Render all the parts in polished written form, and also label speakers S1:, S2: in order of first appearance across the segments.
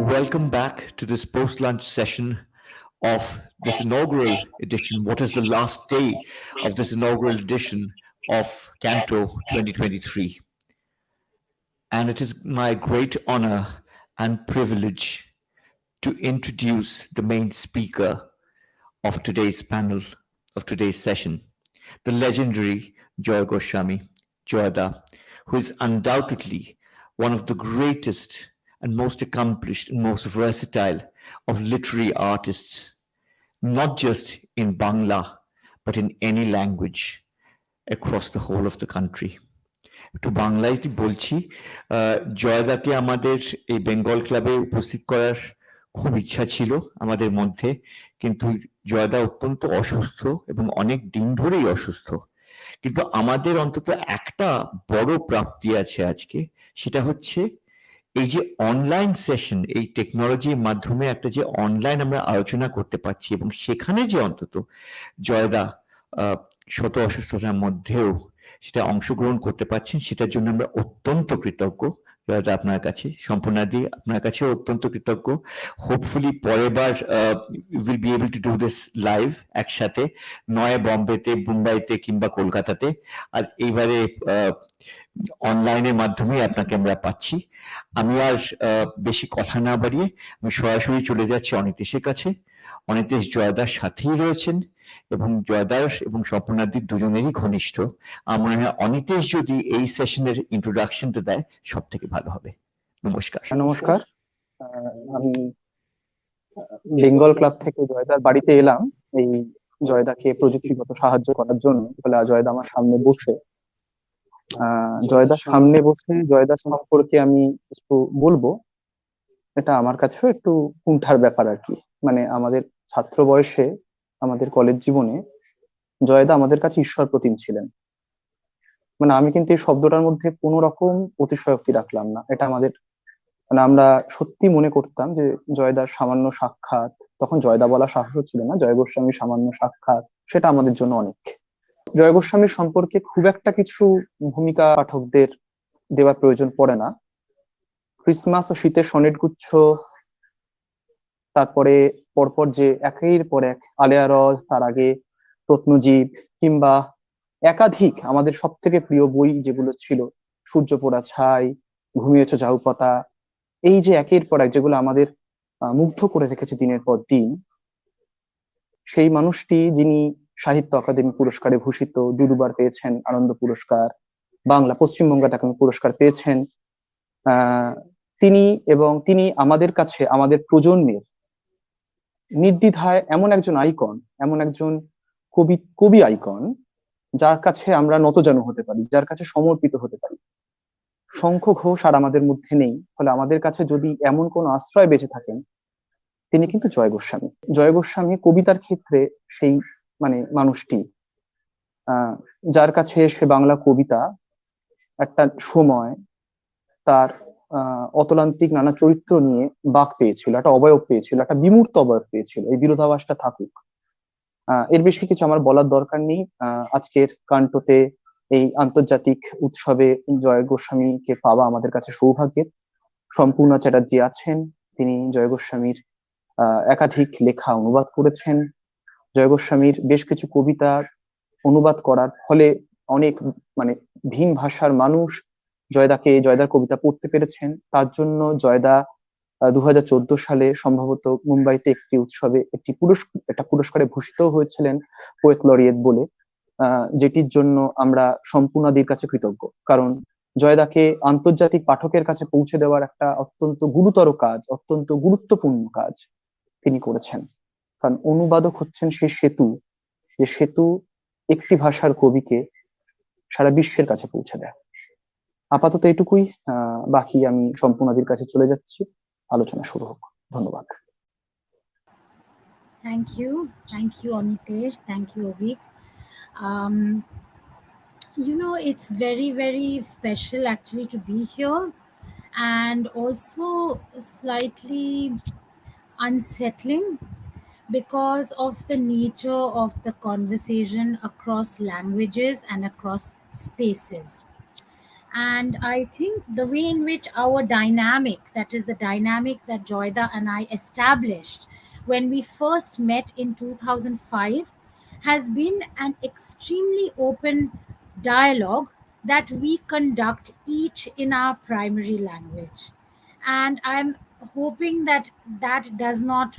S1: Welcome back to this post lunch session of this inaugural edition. What is the last day of this inaugural edition of Canto 2023? And it is my great honor and privilege to introduce the main speaker of today's panel, of today's session, the legendary Joy Goswami, Joyda, who is undoubtedly one of the greatest and most accomplished and most versatile of literary artists, not just in Bangla, but in any language across the whole of the country. একটু বাংলায় বলছি, জয়দাকে আমাদের এই বেঙ্গল ক্লাবে উপস্থিত করার খুব ইচ্ছা ছিল আমাদের মধ্যে, কিন্তু জয়দা অত্যন্ত অসুস্থ এবং অনেক দিন ধরেই অসুস্থ। কিন্তু আমাদের অন্তত একটা বড় প্রাপ্তি আছে আজকে, সেটা হচ্ছে এই যে অনলাইন সেশন, এই টেকনোলজির মাধ্যমে একটা যে অনলাইন আমরা আলোচনা করতে পারছি এবং সেখানে যে অন্তত জয়দা শত অসুস্থতার মধ্যেও সেটা অংশগ্রহণ করতে পারছেন, সেটার জন্য আমরা অত্যন্ত কৃতজ্ঞ। জয়দা আপনার কাছে, সম্পূর্ণাদি আপনার কাছেও অত্যন্ত কৃতজ্ঞ। হোপফুলি পরের বার will be able to do this live একসাথে, নয় বম্বেতে, মুম্বাইতে কিংবা কলকাতাতে। আর এইবারে অনলাইনের মাধ্যমে আপনাকে আমরা পাচ্ছি। আমি আর বেশি কথা না বাড়িয়ে আমি সরাসরি চলে যাচ্ছি অনিতেশের কাছে। অনিতেশ জয়দার সাথেই রয়েছেন এবং জয়দার এবং সম্পূর্ণাদির দুজনেরই ঘনিষ্ঠ। আমার মনে হয় অনিতেশ যদি এই সেশনের ইন্ট্রোডাকশনটা দেয় সব থেকে ভালো হবে। নমস্কার।
S2: নমস্কার, আমি বেঙ্গল ক্লাব থেকে জয়দার বাড়িতে এলাম এই জয়দাকে প্রযুক্তিগত সাহায্য করার জন্য। বলে জয়দা আমার সামনে বসে, জয়দার সম্পর্কে আমি একটু বলবো। এটা আমার কাছেও একটু কুণ্ঠার ব্যাপার আর কি। মানে আমাদের ছাত্র বয়সে, আমাদের কলেজ জীবনে জয়দা আমাদের কাছে ঈশ্বর প্রতিম ছিলেন। মানে আমি কিন্তু এই শব্দটার মধ্যে কোনো রকম অতিশয়োক্তি রাখলাম না। এটা আমাদের, মানে আমরা সত্যি মনে করতাম যে জয়দার সামান্য সাক্ষাৎ, তখন জয়দা বলা সাহস ছিল না, জয় গোস্বামীর সামান্য সাক্ষাৎ সেটা আমাদের জন্য অনেক। জয় গোস্বামীর সম্পর্কে খুব একটা কিছু ভূমিকা পাঠকদের দেওয়ার প্রয়োজন পড়ে না। ক্রিসমাস ও শীতের সনেট গুচ্ছ, তারপরে পরপর যে একের পর এক আলেয়ারস, তার আগে প্রত্নজীব, কিংবা একাধিক আমাদের সব থেকে প্রিয় বই যেগুলো ছিল, সূর্য পোড়া ছাই, ঘুমিয়েছ ঝাউ পাতা, এই যে একের পর এক যেগুলো আমাদের মুগ্ধ করে রেখেছে দিনের পর দিন, সেই মানুষটি যিনি সাহিত্য একাডেমি পুরস্কারে ভূষিত, দুবার পেয়েছেন আনন্দ পুরস্কার, বাংলা পশ্চিমবঙ্গ একাডেমি পুরস্কার পেয়েছেন, তিনি আমাদের কাছে, আমাদের প্রজন্মের নির্দ্বিধায় এমন একজন আইকন, এমন একজন কবি আইকন, যার কাছে আমরা নতজানু হতে পারি, যার কাছে সমর্পিত হতে পারি। শঙ্খ ঘোষ আর আমাদের মধ্যে নেই, ফলে আমাদের কাছে যদি এমন কোন আশ্রয় বেঁচে থাকেন, তিনি কিন্তু জয় গোস্বামী। জয় গোস্বামী কবিতার ক্ষেত্রে সেই মানে মানুষটি, যার কাছে সে বাংলা কবিতা একটা সময় তার অতলান্তিক নানা চরিত্র নিয়ে বাক পেয়েছিল, একটা অবয়ব পেয়েছিল, একটা বিমূর্ত অবয়ব পেয়েছিল। এই বিরোধাভাসটা থাকুক, এর বেশি কিছু আমার বলার দরকার নেই। আজকের কান্টোতে এই আন্তর্জাতিক উৎসবে জয় গোস্বামীকে পাওয়া আমাদের কাছে সৌভাগ্যের। সম্পূর্ণা চ্যাটার্জি আছেন, তিনি জয় গোস্বামীর একাধিক লেখা অনুবাদ করেছেন। জয় গোস্বামীর বেশ কিছু কবিতা অনুবাদ করার ফলে অনেক মানে ভিন ভাষার মানুষ জয়দার কবিতা পড়তে পেরেছেন। তার জন্য জয়দা 2014 সালে সম্ভবত মুম্বাইতে একটি উৎসবে একটা পুরস্কারে ভূষিত হয়েছিলেন, পোয়েট লরিয়েট বলে, যেটির জন্য আমরা সম্পূর্ণাদির কাছে কৃতজ্ঞ। কারণ জয়দাকে আন্তর্জাতিক পাঠকের কাছে পৌঁছে দেওয়ার একটা অত্যন্ত গুরুতর কাজ, অত্যন্ত গুরুত্বপূর্ণ কাজ তিনি করেছেন। কারণ অনুবাদক হচ্ছেন সেই সেতু, যে সেতু একটি ভাষার কবিকে সারা বিশ্বের কাছে পৌঁছে দেয়। আপাতত এটুকুই, বাকি আমি সম্পূর্ণাদির কাছে চলে যাচ্ছি, আলোচনা শুরু হোক। ধন্যবাদ।
S3: Thank you, Amitesh. Thank you, Obik. It's very, very special actually to be here, and also slightly unsettling because of the nature of the conversation across languages and across spaces. And I think the way in which our dynamic, that is the dynamic that Joyda and I established when we first met in 2005, has been an extremely open dialogue that we conduct each in our primary language. And I'm hoping that that does not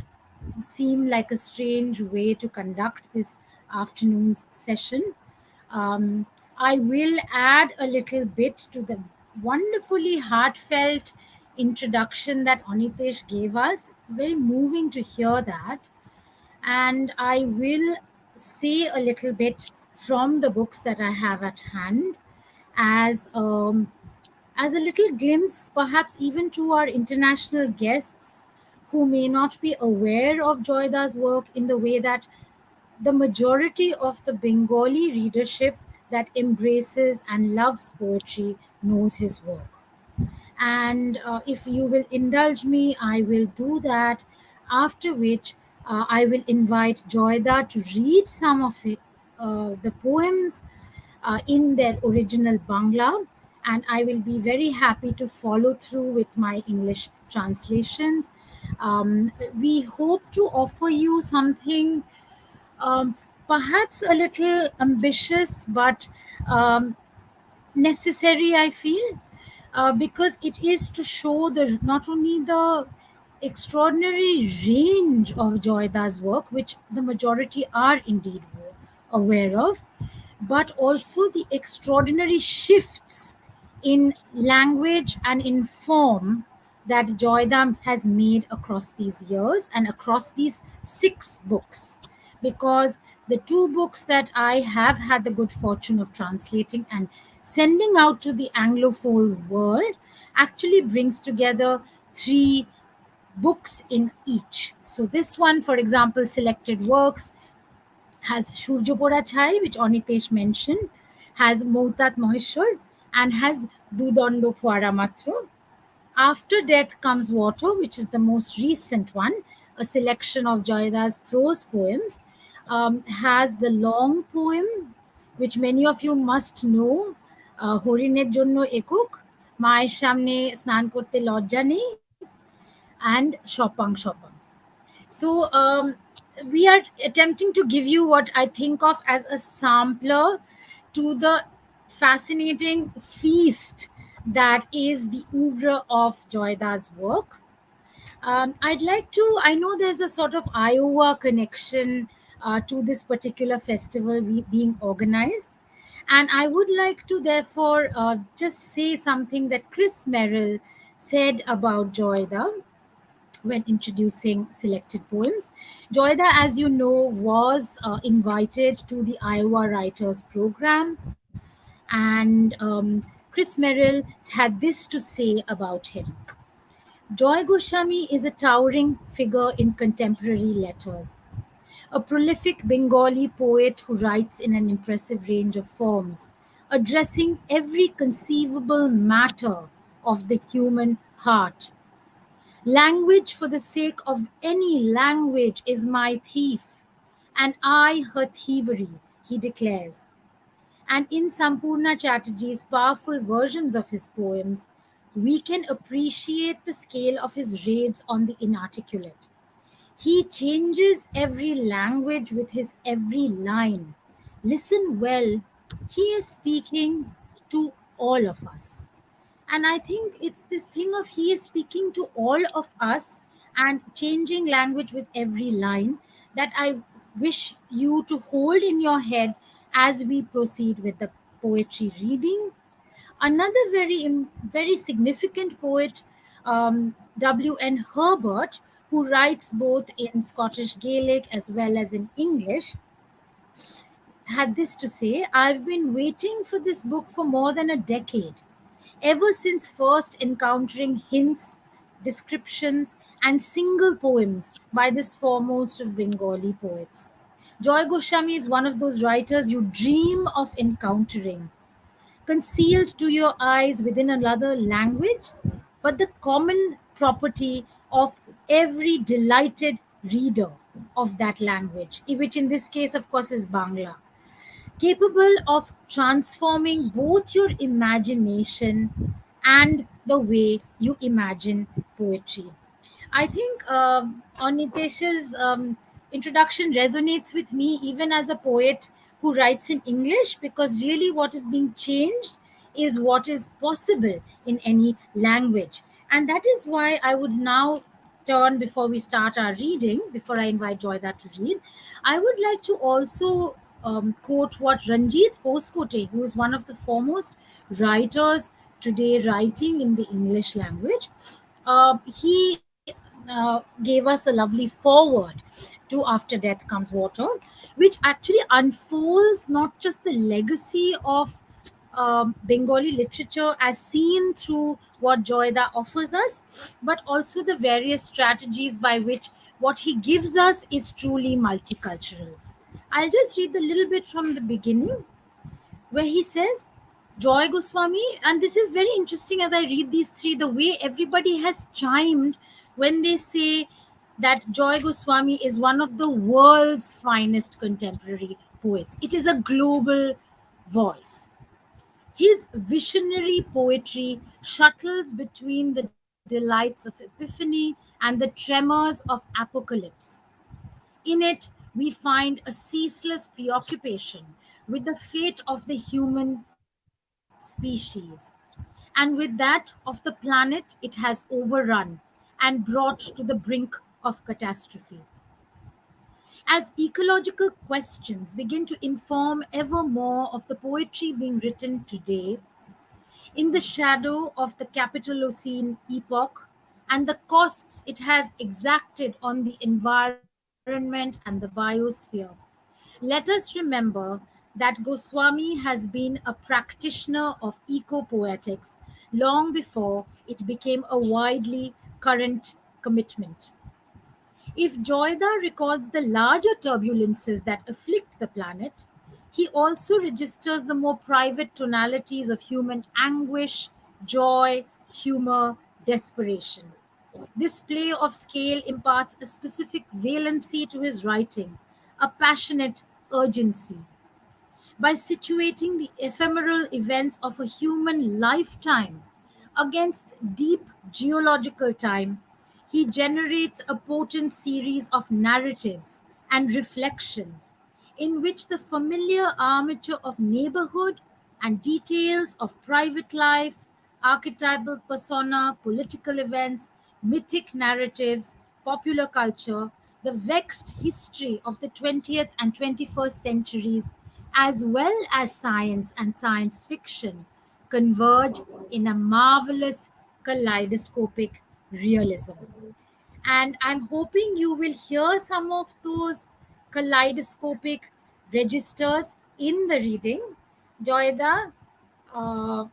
S3: seem like a strange way to conduct this afternoon's session. um, I will add a little bit to the wonderfully heartfelt introduction that Anitesh gave us. It's very moving to hear that. And I will say a little bit from the books that I have at hand as as a little glimpse, perhaps even to our international guests who may not be aware of Joyda's work in the way that the majority of the Bengali readership that embraces and loves poetry knows his work. And if you will indulge me, I will do that. After which, I will invite Joyda to read some of the poems in their original Bangla, and I will be very happy to follow through with my English translations. We hope to offer you something um, perhaps a little ambitious, but um, necessary, I feel, because it is to show the not only the extraordinary range of Joyda's work, which the majority are indeed aware of, but also the extraordinary shifts in language and in form that Joydam has made across these years and across these 6 books. Because the 2 books that I have had the good fortune of translating and sending out to the Anglophone world actually brings together 3 books in each. So, this one, for example, Selected Works, has Shurjopora Chai, which Anitesh mentioned, has Moutat Maheshwar, and has Dudondo Phuara Matro. After Death Comes Water, which is the most recent one, a selection of Joyda's prose poems, has the long poem, which many of you must know, Horiনের জন্য একক, মায়ের সামনে স্নান করতে লজ্জা নেই, and Shopang Shopang. So we are attempting to give you what I think of as a sampler to the fascinating feast that is the oeuvre of Joyda's work. I'd like to, I know there's a sort of Iowa connection to this particular festival being organized. And I would like to therefore just say something that Chris Merrill said about Joyda when introducing selected poems. Joyda, as you know, was invited to the Iowa Writers Program, and Chris Merrill had this to say about him. Joy Goswami is a towering figure in contemporary letters, a prolific Bengali poet who writes in an impressive range of forms, addressing every conceivable matter of the human heart. Language for the sake of any language is my thief, and I her thievery, he declares. And in Sampurna Chattarji's powerful versions of his poems, we can appreciate the scale of his raids on the inarticulate. He changes every language with his every line. Listen well, he is speaking to all of us. And I think it's this thing of he is speaking to all of us and changing language with every line that I wish you to hold in your head as we proceed with the poetry reading. Another very significant poet, W.N. Herbert, who writes both in Scottish Gaelic as well as in English, had this to say: I've been waiting for this book for more than a decade, ever since first encountering hints, descriptions, and single poems by this foremost of Bengali poets. Joy Goswami is one of those writers you dream of encountering, concealed to your eyes within another language, but the common property of every delighted reader of that language, which in this case, of course, is Bangla, capable of transforming both your imagination and the way you imagine poetry. I think Nitesh's introduction resonates with me even as a poet who writes in English, because really what is being changed is what is possible in any language. And that is why I would now turn, before we start our reading, before I invite Joyda to read, I would like to also quote what Ranjit Hoskote, who is one of the foremost writers today writing in the English language. He gave us a lovely forward to After Death Comes Water, which actually unfolds not just the legacy of Bengali literature as seen through what Joyda offers us, but also the various strategies by which what he gives us is truly multicultural. I'll just read a little bit from the beginning, where he says, Joy Goswami, and this is very interesting as I read these three, the way everybody has chimed when they say that Joy Goswami is one of the world's finest contemporary poets. It is a global voice. His visionary poetry shuttles between the delights of epiphany and the tremors of apocalypse. In it, we find a ceaseless preoccupation with the fate of the human species, and with that of the planet it has overrun and brought to the brink of catastrophe. As ecological questions begin to inform ever more of the poetry being written today, in the shadow of the Capitalocene epoch and the costs it has exacted on the environment and the biosphere, let us remember that Goswami has been a practitioner of eco poetics long before it became a widely current commitment. If Joyda records the larger turbulences that afflict the planet, he also registers the more private tonalities of human anguish, joy, humor, desperation. This play of scale imparts a specific valency to his writing, a passionate urgency. By situating the ephemeral events of a human lifetime against deep geological time, he generates a potent series of narratives and reflections in which the familiar armature of neighborhood and details of private life, archetypal persona, political events, mythic narratives, popular culture, the vexed history of the 20th and 21st centuries, as well as science and science fiction, converge in a marvelous kaleidoscopic realism. And I'm hoping you will hear some of those kaleidoscopic registers in the reading. Joyda,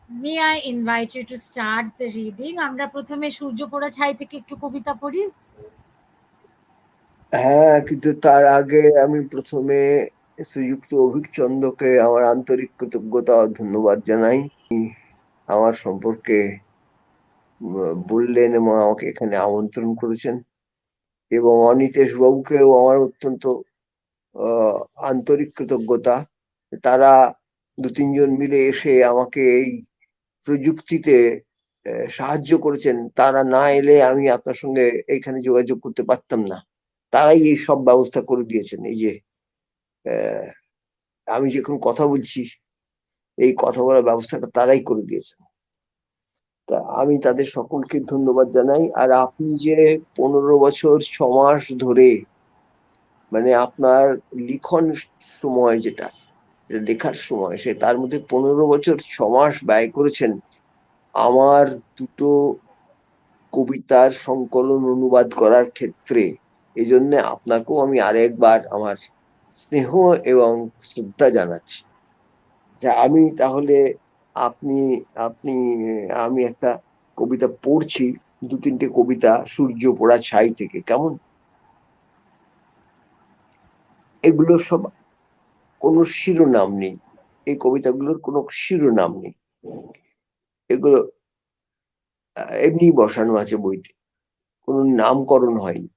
S3: may I invite you to start the reading? আমরা প্রথমে সূর্যপোড়া ছাই থেকে একটু কবিতা পড়ি।
S4: হ্যাঁ, কিন্তু তার আগে আমি প্রথমে শ্রীযুক্ত অভিক চন্দ্রকে আমার আন্তরিক কৃতজ্ঞতা ও ধন্যবাদ জানাই। আমার সম্পর্কে বললেন এবং আমাকে এখানে আমন্ত্রণ করেছেন, এবং অনিতেশ বাবুকেও আমার অত্যন্ত আন্তরিক কৃতজ্ঞতা। তারা দু তিনজন মিলে এসে আমাকে এই প্রযুক্তিতে সাহায্য করেছেন। তারা না এলে আমি আপনার সঙ্গে এখানে যোগাযোগ করতে পারতাম না। তারাই এই সব ব্যবস্থা করে দিয়েছেন। এই যে আমি যখন কথা বলছি, এই কথা বলার ব্যবস্থাটা তারাই করে দিয়েছেন। তা আমি তাদের সকলকে ধন্যবাদ জানাই। আর আপনি যে 15 বছর 6 মাস ধরে, মানে আপনার লিখন সময় যেটা লেখার সময়, সে তার মধ্যে 15 বছর 6 মাস ব্যয় করেছেন আমার দুটো কবিতার সংকলন অনুবাদ করার ক্ষেত্রে। এই জন্য আপনাকেও আমি আরেকবার আমার স্নেহ এবং শ্রদ্ধা জানাচ্ছি। যা আমি তাহলে আপনি আপনি আমি একটা কবিতা পড়ছি, দু তিনটে কবিতা সূর্য পোড়া ছাই থেকে, কেমন? এগুলো সব কোনো শিরোনাম নেই, এই কবিতাগুলোর কোনো শিরোনাম নেই, এগুলো এমনি বসানো আছে বইতে, কোনো নামকরণ হয়নি।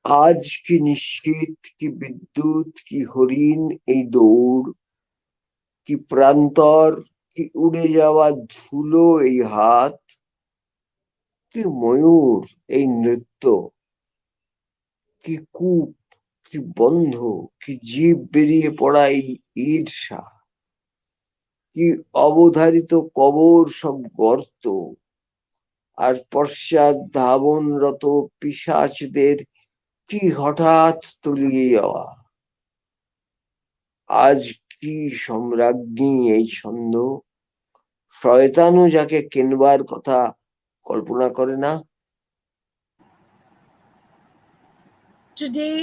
S4: আজ কি নিশ্চিত, কি বিদ্যুৎ, কি হরিণ এই দৌড়, কি প্রান্তর, কি উড়ে যাওয়া ধুলো এই হাত, কি ময়ূর এই নৃত্য, কি কূপ, কি বন্ধ, কি জীব বেরিয়ে পড়া এই ঈর্ষা, কি অবধারিত কবর সব গর্ত, আর পশ্চাৎ ধাবনরত পিশাচদের কি হঠাৎ তলিয়ে যাওয়া। আজ কি সম্রাজ্ঞী এই ছন্দ, শয়তানও যাকে কেনবার কথা কল্পনা করে না।
S3: Today,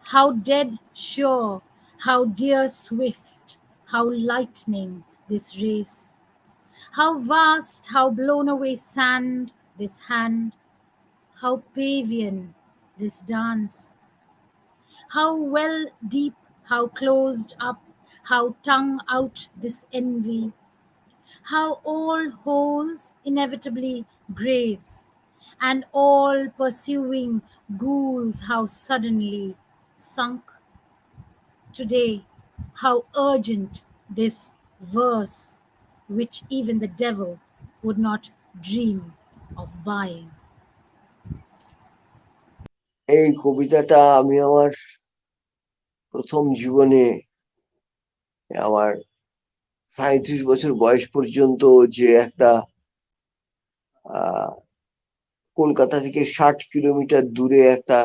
S3: how dead sure, how dear swift, how lightning this race, how vast, how blown away sand this hand, how pavian this dance, how well deep, how closed up, how tongue out this envy, how all holes inevitably graves, and all pursuing ghouls how suddenly sunk. Today, how urgent this verse, which even the devil would not dream of buying.
S4: এই কবিতাটা আমি আমার প্রথম জীবনে, আমার ৩৭ বছর বয়স পর্যন্ত যে একটা কলকাতা থেকে ৬০ কিলোমিটার দূরে একটা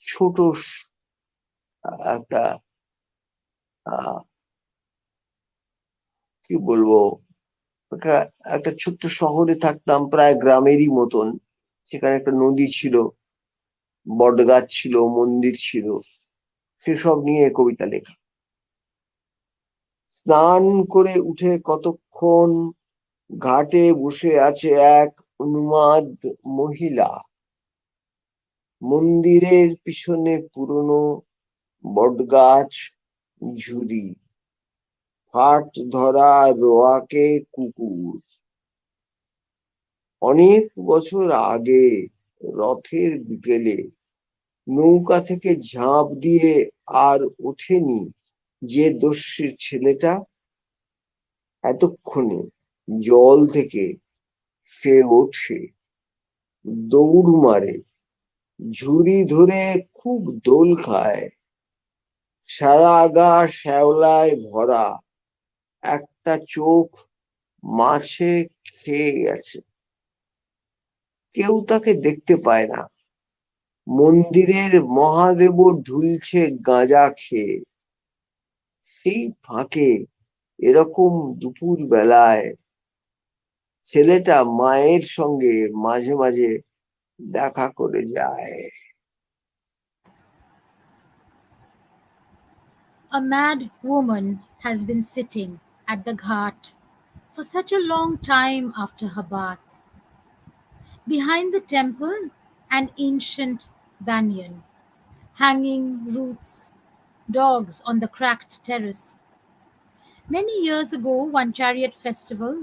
S4: ছোট একটা কি বলবো, একটা ছোট্ট শহরে থাকতাম, প্রায় গ্রামেরই মতন। সেখানে একটা নদী ছিল, বটগাছ ছিল, মন্দির ছিল, সেসব নিয়ে কবিতা লেখা। স্নান করে উঠে কতক্ষণ ঘাটে বসে আছে এক উন্মাদ মহিলা, মন্দিরের পিছনে পুরনো বটগাছ ঝুরি, ফাট ধরা রোয়াকে কুকুর। অনেক বছর আগে রথের বিকেলে নৌকা থেকে ঝাঁপ দিয়ে আর ওঠেনি যে দস্যুর ছেলেটা, এতক্ষণে জল থেকে সে ওঠে, দৌড় মারে, ঝুড়ি ধরে খুব দোল খায়, সারা গা শ্যাওলায় ভরা, একটা চোখ মাছে খেয়ে গেছে। কেউ তাকে দেখতে পায় না। মন্দিরের মহাদেবও ঢুলছে গাঁজা খেয়ে। সেই ফাঁকে এরকম দুপুর বেলায় ছেলেটা মায়ের সঙ্গে মাঝে মাঝে দেখা করে যায়।
S3: A mad woman has been sitting at the ghat for such a long time after her bath. Behind the temple, an ancient banyan, hanging roots, dogs on the cracked terrace. Many years ago, one chariot festival,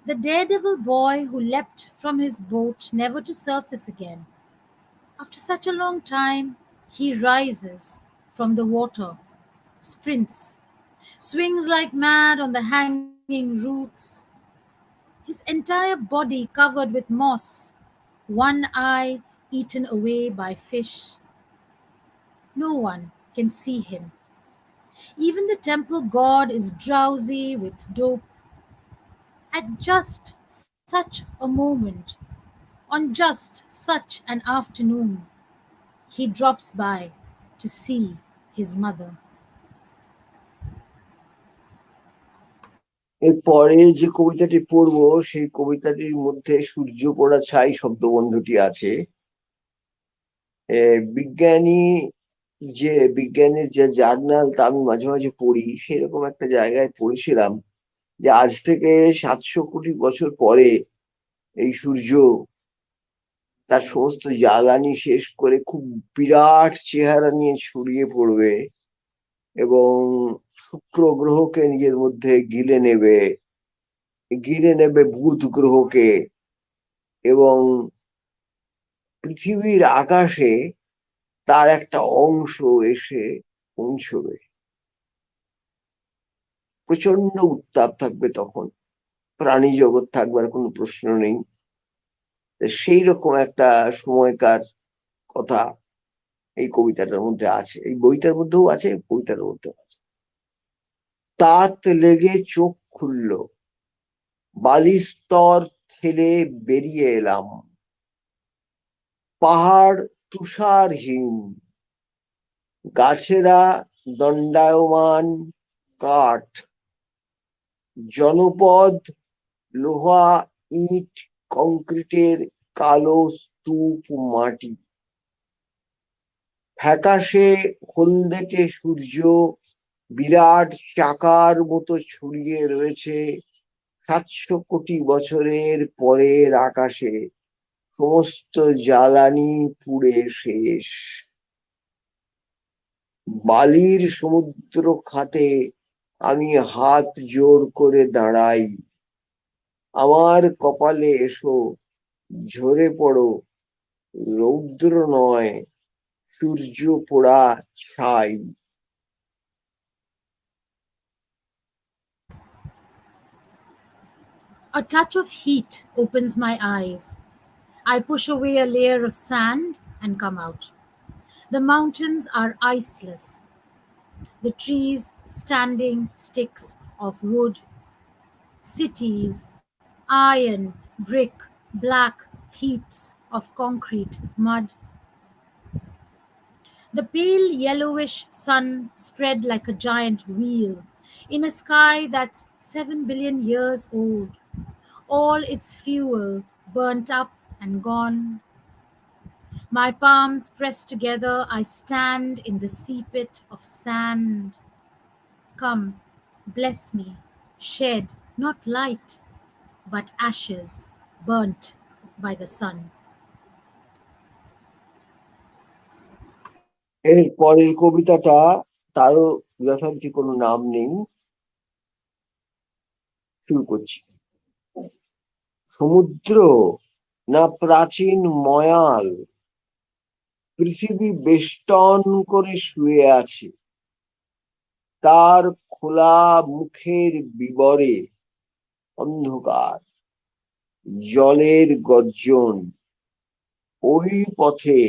S3: the daredevil boy who leapt from his boat never to surface again. After such a long time, he rises from the water, sprints, swings like mad on the hanging roots, his entire body covered with moss, one eye eaten away by fish. No one can see him. Even the temple god is drowsy with dope. At just such a moment, on just such an afternoon, he drops by to see his mother.
S4: এরপরে যে কবিতাটি পড়বো সেই কবিতাটির মধ্যে সূর্য পোড়া ছাই শব্দবন্ধটি আছে। বিজ্ঞানের যে জার্নাল তা আমি মাঝে মাঝে পড়ি, সেরকম একটা জায়গায় পড়েছিলাম যে আজ থেকে ৭০০ কোটি বছর পরে এই সূর্য তার সমস্ত জ্বালানি শেষ করে খুব বিরাট চেহারা নিয়ে ছড়িয়ে পড়বে এবং শুক্র গ্রহকে নিজের মধ্যে গিলে নেবে বুধ গ্রহকে, এবং পৃথিবীর আকাশে তার একটা অংশ এসে পৌঁছবে। প্রচন্ড উত্তাপ থাকবে তখন, প্রাণী জগৎ থাকবার কোনো প্রশ্ন নেই। সেই রকম একটা সময়কার কথা এই কবিতাটার মধ্যে আছে, এই বইটার মধ্যেও আছে, কবিতার মধ্যেও আছে। তাত লেগে চোখ খুলল, বালির স্তর ছেড়ে বেরিয়ে এলাম। পাহাড় তুষারহীন, গাছেরা দণ্ডায়মান কাঠ, জনপদ লোহা ইট কংক্রিটের কালো স্তূপ মাটি। ফ্যাকাশে হলদেটে সূর্য বিরাট চাকার মতো ছড়িয়ে রয়েছে 700 কোটি বছরের পরের আকাশে। সমস্ত জ্বালানি পুড়ে শেষ। বালির সমুদ্র খাতে আমি হাত জোর করে দাঁড়াই। আমার কপালে এসো, ঝরে পড়ো, রৌদ্র নয় সূর্য পোড়া ছাই।
S3: A touch of heat opens my eyes. I push away a layer of sand and come out. The mountains are iceless. The trees standing sticks of wood. Cities, iron, brick, black heaps of concrete, mud. The pale yellowish sun spread like a giant wheel in a sky that's 7 billion years old. All its fuel burnt up and gone. My palms pressed together, I stand in the sea pit of sand. Come, bless me, shed not light, but ashes burnt by the sun.
S4: এর পরের কবিতাটা, তারও যথারীতি কোনো নাম নেই, শুরু করছি। সমুদ্র না প্রাচীন ময়াল, পৃথিবী বেষ্টন করে শুয়ে আছে। তার খোলা মুখের বিবরে অন্ধকার, জলের গর্জন। ওই পথে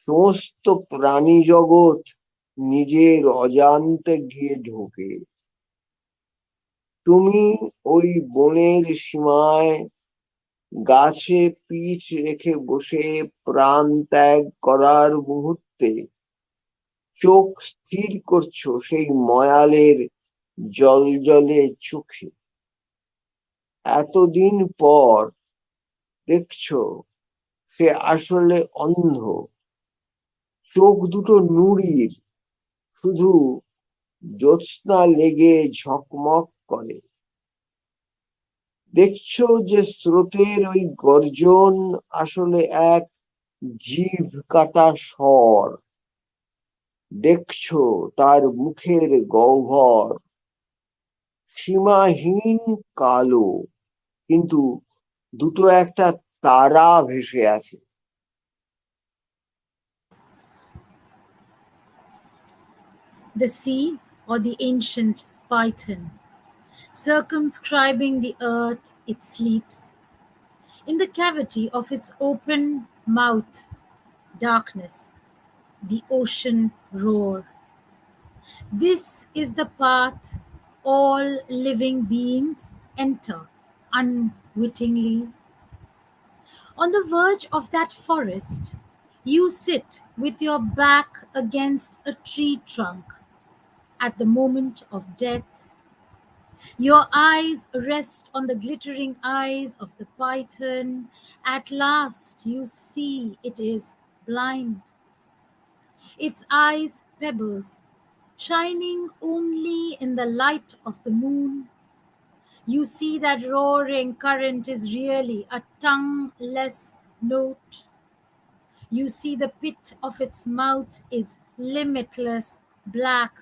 S4: সমস্ত প্রাণী জগৎ নিজের অজান্তে গিয়ে ঢোকে। তুমি ওই বনের সীমায় গাছে পিঠ রেখে বসে প্রাণ ত্যাগ করার মুহূর্তে চোখ স্থির করছো সেই ময়ালের জলজলে চোখে। এতদিন পর দেখছো সে আসলে অন্ধ, চোখ দুটো নুড়ির, শুধু জ্যোৎস্না লেগে ঝকমক করে। দেখছো যে স্রোতের ওই গর্জন আসলে এক জিভ কাটা স্বর। দেখছো তার মুখের গহ্বর সীমাহীন কালো, কিন্তু দুটো একটা তারা ভেসে আছে।
S3: The sea or the ancient python, circumscribing the earth it sleeps. In the cavity of its open mouth, darkness, the ocean roar. This is the path all living beings enter unwittingly. On the verge of that forest, you sit with your back against a tree trunk. At the moment of death, your eyes rest on the glittering eyes of the python. At last, you see it is blind. Its eyes pebbles, shining only in the light of the moon. You see that roaring current is really a tongueless note. You see the pit of its mouth is limitless black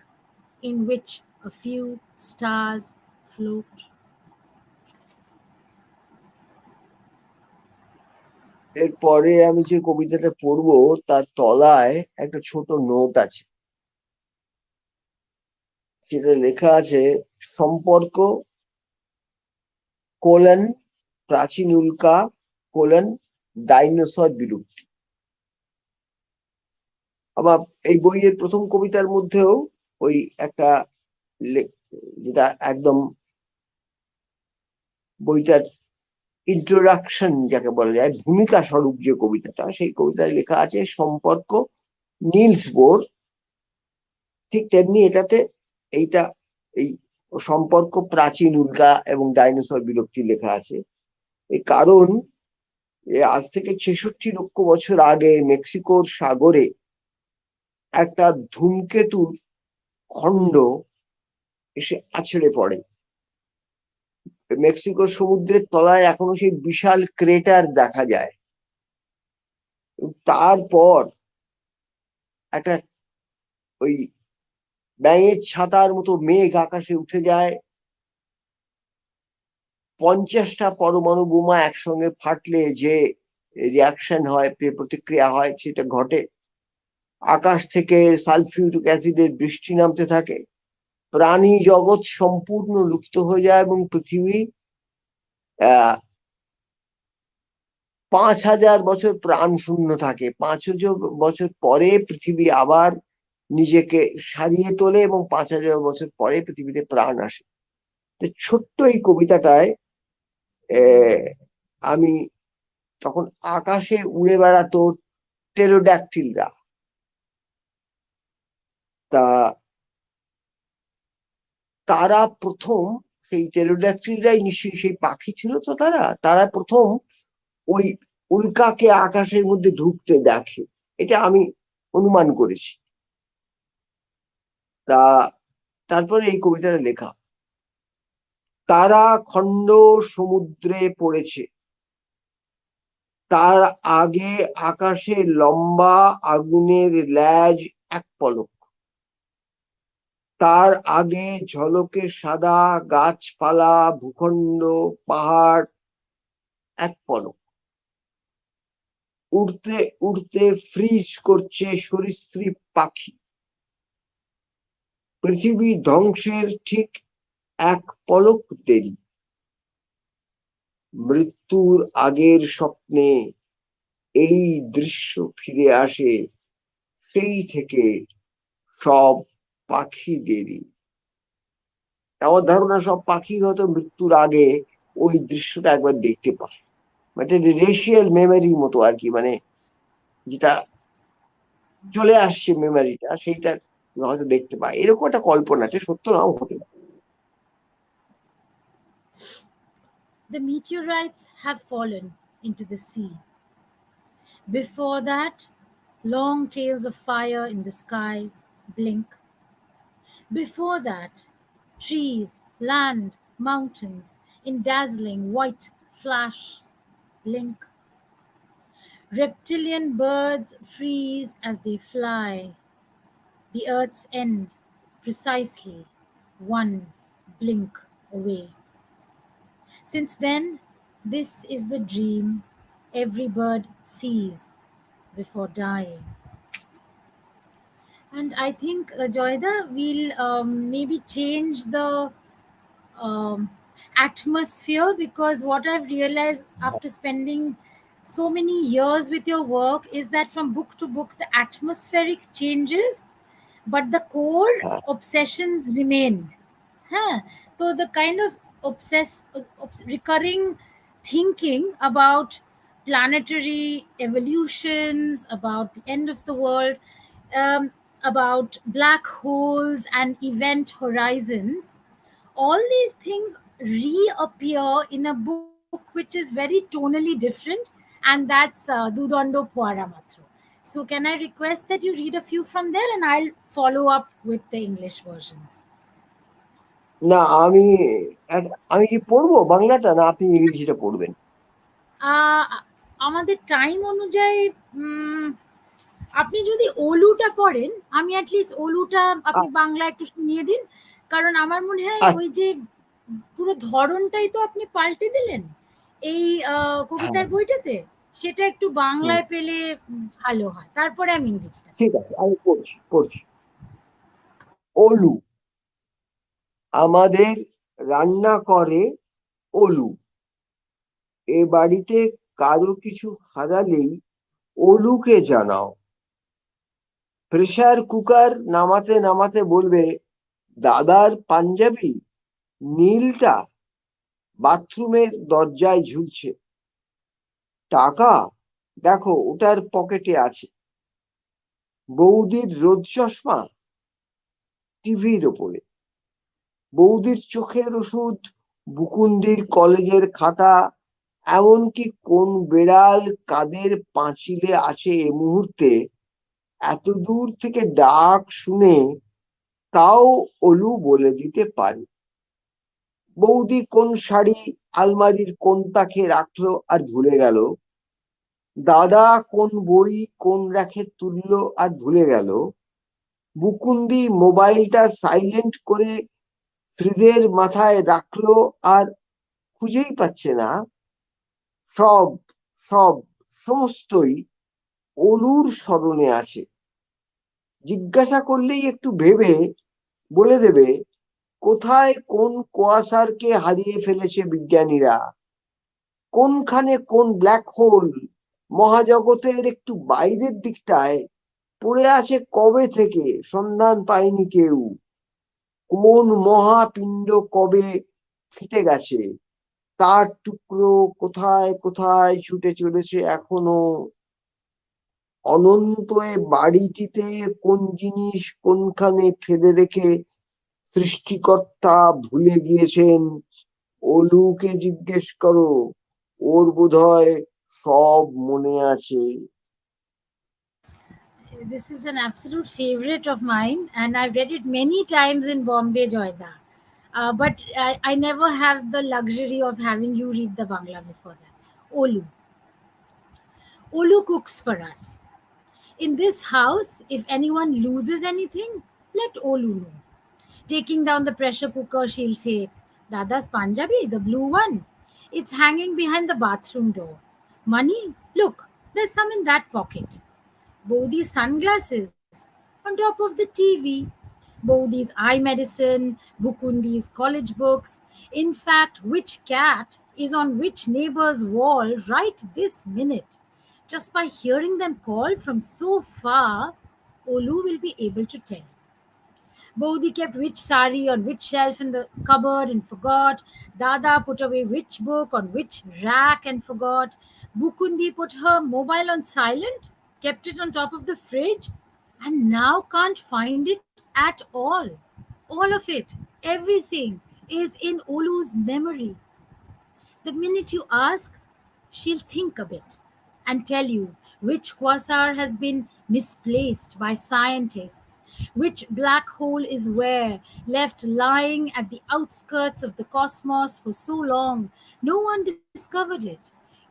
S3: in which a few stars float.
S4: এরপরে আমি যে কবিতাটা পড়বো তার তলায় একটা ছোট note আছে, সেটা লেখা আছে সম্পর্ক কোলন প্রাচীন উল্কা কোলন ডাইনোসর বিলুপ্তি। আবার এই বইয়ের প্রথম কবিতার মধ্যেও ওই একটা যেটা একদম বইটার ইন্ট্রোডাকশন যাকে বলা যায়, ভূমিকা স্বরূপ যে কবিতাটা, সেই কবিতায় লেখা আছে সম্পর্ক নিলস বোর। ঠিক তেমনি এটাতে এইটা এই সম্পর্ক প্রাচীন উল্কা এবং ডাইনোসর বিলুপ্তি লেখা আছে। এই কারণ আজ থেকে 66 লক্ষ বছর আগে মেক্সিকোর সাগরে একটা ধূমকেতুর খণ্ড এসে আছড়ে পড়ে। মেক্সিকোর সমুদ্রের তলায় এখনো সেই বিশাল ক্রেটার দেখা যায়। তারপর একটা ওই ব্যাঙের ছাতার মতো মেঘ আকাশে উঠে যায়, 50টা পরমাণু বোমা একসঙ্গে ফাটলে যে রিয়াকশন হয়, প্রতিক্রিয়া হয়, সেটা ঘটে। আকাশ থেকে সালফিউরিক অ্যাসিডের বৃষ্টি নামতে থাকে, প্রাণী জগৎ সম্পূর্ণ লুপ্ত হয়ে যায় এবং পৃথিবী 5000 বছর প্রাণ শূন্য থাকে। 5000 বছর পরে পৃথিবী আবার নিজেকে সারিয়ে তোলে এবং 5000 বছর পরে পৃথিবীতে প্রাণ আসে। তো ছোট্ট এই কবিতাটায় আমি তখন আকাশে উড়ে বেড়াতো টেরোড্যাকটিলরা। তা তারা প্রথম, সেই টেরোড্যাকটিলরাই নিশ্চয়ই সেই পাখি ছিল, তো তারা প্রথম ওই উল্কাকে আকাশের মধ্যে ঢুকতে দেখে, এটা আমি অনুমান করেছি। তা তারপরে এই কবিতাটা লেখা, তারা খণ্ড সমুদ্রে পড়েছে, তার আগে আকাশে লম্বা আগুনের ল্যাজ এক পলক, তার আগে ঝলকে সাদা গাছপালা ভূখণ্ড পাহাড় এক পলক, উড়তে উড়তে ফ্রিজ করছে সরীসৃপ পাখি, পৃথিবী ধ্বংসের ঠিক এক পলক দেরি, মৃত্যুর আগের স্বপ্নে এই দৃশ্য ফিরে আসে, সেই থেকে সব পাখিদেরই। আমার ধারণা সব পাখি হয়তো মৃত্যুর আগে ওই দৃশ্যটা একবার দেখতে পায়, মানে রেশিয়াল মেমোরির মতো আর কি, মানে যেটা চলে আসছে মেমোরিটা, সেইটা হয়তো দেখতে পায়, এরকম একটা কল্পনা, এটা সত্য নাও হতে পারে।
S3: The meteorites have fallen into the sea. Before that, long tails of fire in the sky blink. Before that, trees, land, mountains in dazzling white flash blink. Reptilian birds freeze as they fly. The earth's end, precisely one blink away. Since then, this is the dream every bird sees before dying. And I think, Joyda, we'll maybe change the um, atmosphere, because what I've realized after spending so many years with your work is that from book to book, the atmospheric changes, but the core obsessions remain. Huh? So the kind of recurring thinking about planetary evolutions, about the end of the world, um, about black holes and event horizons, all these things reappear in a book which is very tonally different, and that's Dudondo Puara Matro. So can I request that you read a few from there, and I'll follow up with the English versions.
S4: না, আমি কি পড়বো বাংলাটা, না আপনি ইংরেজিটা পড়বেন?
S3: আমাদের টাইম অনুযায়ী আপনি যদি ওলুটা পড়েন, আমি অ্যাটলিস্ট ওলুটা আপনি বাংলা একটু শুনিয়ে দিন, কারণ আমার মনে হয় ওই যে পুরো ধরনটাই তো আপনি পাল্টে দিলেন এই কবিতার বইটাতে। সেটা একটু বাংলায় পেলে ভালো হয়, তারপরে আমি ইংরেজিটা।
S4: ঠিক আছে, আমি পড়ছি। ওলু, আমাদের রান্না করে ওলু। এ বাড়িতে কারো কিছু হারালেই ওলুকে জানাও। প্রেসার কুকার নামাতে নামাতে বলবে, দাদার পাঞ্জাবি নীলটা বাথরুমের দরজায় ঝুলছে। টাকা দেখো ওটার পকেটে আছে। বৌদির রোদ চশমা টিভির ওপরে। বৌদির চোখের ওষুধ, বুকুন্দির কলেজের খাতা, এমনকি কোন বেড়াল কাদের পাঁচিলে আছে এ মুহূর্তে এত দূর থেকে ডাক শুনে তাও ওলু বলে দিতে পারে। বৌদি কোন শাড়ি আলমারির কোন তাকে রাখলো আর ভুলে গেল। দাদা কোন বই কোন রেখে তুললো আর ভুলে গেল। বুকুন্দি মোবাইলটা সাইলেন্ট করে ফ্রিজের মাথায় রাখলো আর খুঁজেই পাচ্ছে না। সব সব সমস্তই ওলুর স্মরণে আছে। জিজ্ঞাসা করলেই একটু ভেবে বলে দেবে কোথায় কোন কোয়াসারকে হারিয়ে ফেলেছে বিজ্ঞানীরা, কোনখানে কোন ব্ল্যাক হোল মহাজগতের একটু বাইরের দিকটায় পড়ে আছে কবে থেকে সন্ধান পায়নি কেউ, কোন মহাপিণ্ড কবে ফেটে গেছে, তার টুকরো কোথায় কোথায় ছুটে চলেছে এখনো। অনন্ত এ বাড়িটিতে কোন জিনিস কোনখানে ফেলে রেখে সৃষ্টিকর্তা ভুলে গিয়েছেন, ওলুকে জিজ্ঞেস করো, ওর বোধহয় সব মনে আছে।
S3: This is an absolute favorite of mine, and I've read it many times in Bombay, Joyda. But I never have the luxury of having you read the Bangla before that. Olu. Olu cooks for us. In this house, if anyone loses anything, let Olu know. Taking down the pressure cooker, she'll say, Dada's Punjabi, the blue one. It's hanging behind the bathroom door. Money? Look, there's some in that pocket. Bodhi's sunglasses on top of the TV. Bodhi's eye medicine, Bukundi's college books. In fact, which cat is on which neighbor's wall right this minute? Just by hearing them call from so far, Olu will be able to tell. Bodhi kept which sari on which shelf in the cupboard and forgot. Dada put away which book on which rack and forgot. Bukundi put her mobile on silent, kept it on top of the fridge, and now can't find it at all. All of it, everything is in Olu's memory. The minute you ask, she'll think a bit and tell you which quasar has been misplaced by scientists, which black hole is where, left lying at the outskirts of the cosmos for so long, no one discovered it.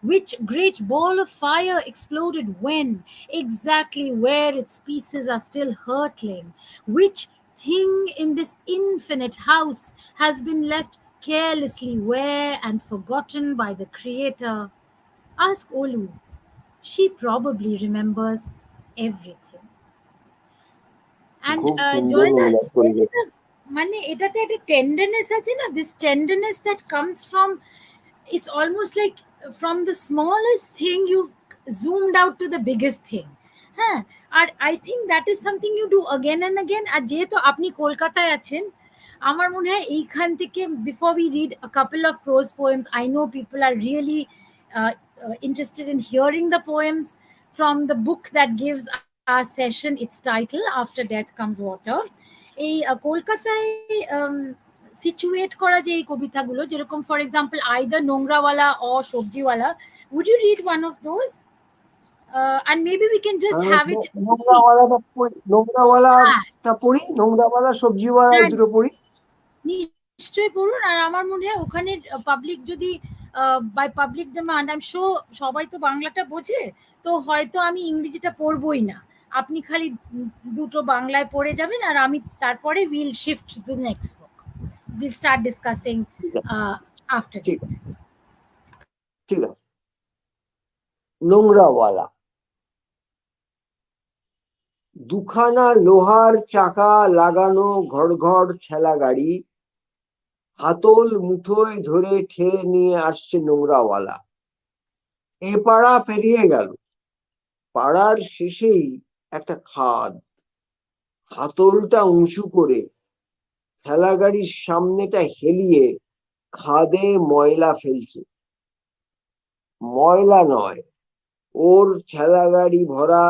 S3: Which great ball of fire exploded when, exactly where its pieces are still hurtling, which thing in this infinite house has been left carelessly where and forgotten by the Creator. Ask Olu. She probably remembers everything. And
S4: খুব সুন্দর
S3: Joyda,
S4: অনুবাদ
S3: there
S4: করেছে।
S3: is a মানে এটাতে একটা tenderness আছে না, this tenderness that comes from, it's almost like from the smallest thing you've zoomed out to the biggest thing. হ্যাঁ, আর I think that is something you do again and again. আর যেহেতু আপনি কলকাতায় আছেন, আমার মনে হয় এইখান থেকে, before we read a couple of prose poems, I know people are really interested in hearing the poems from the book that gives our session its title, After Death Comes Water. এই কলকাতায় সিচুয়েট করা যে এই কবিতাগুলো, যেরকম for example either নোংরাওয়ালা অ সবজিওয়ালা, would you read one of those? And maybe we can just have it.
S4: নোংরাওয়ালাটা পড়ি, নোংরাওয়ালা সবজিওয়ালা এই দুটো পড়ি।
S3: নিশ্চয়ই পড়ুন। আর আমার মনে হয় ওখানে পাবলিক যদি by public demand, I am sure সবাই তো বাংলাটা বোঝে, তো হয়তো আমি ইংরেজিটা পড়বই না, আপনি খালি দুটো বাংলায় পড়ে যাবেন, আর আমি তারপরে will shift to the next book, will start discussing after.
S4: ঠিক আছে। নোংরাওয়ালা। দুখানা লোহার চাকা লাগানো ঘড়ঘড় ঠেলা গাড়ি হাতল মুঠোয় ধরে ঠেলে নিয়ে আসছে নোংরাওয়ালা। এ পাড়া পেরিয়ে গেল, পাড়ার শেষেই একটা খাদ। হাতলটা উঁচু করে ঠেলা গাড়ির সামনেটা হেলিয়ে খাদে ময়লা ফেলছে। ময়লা নয়, ওর ঠেলা গাড়ি ভরা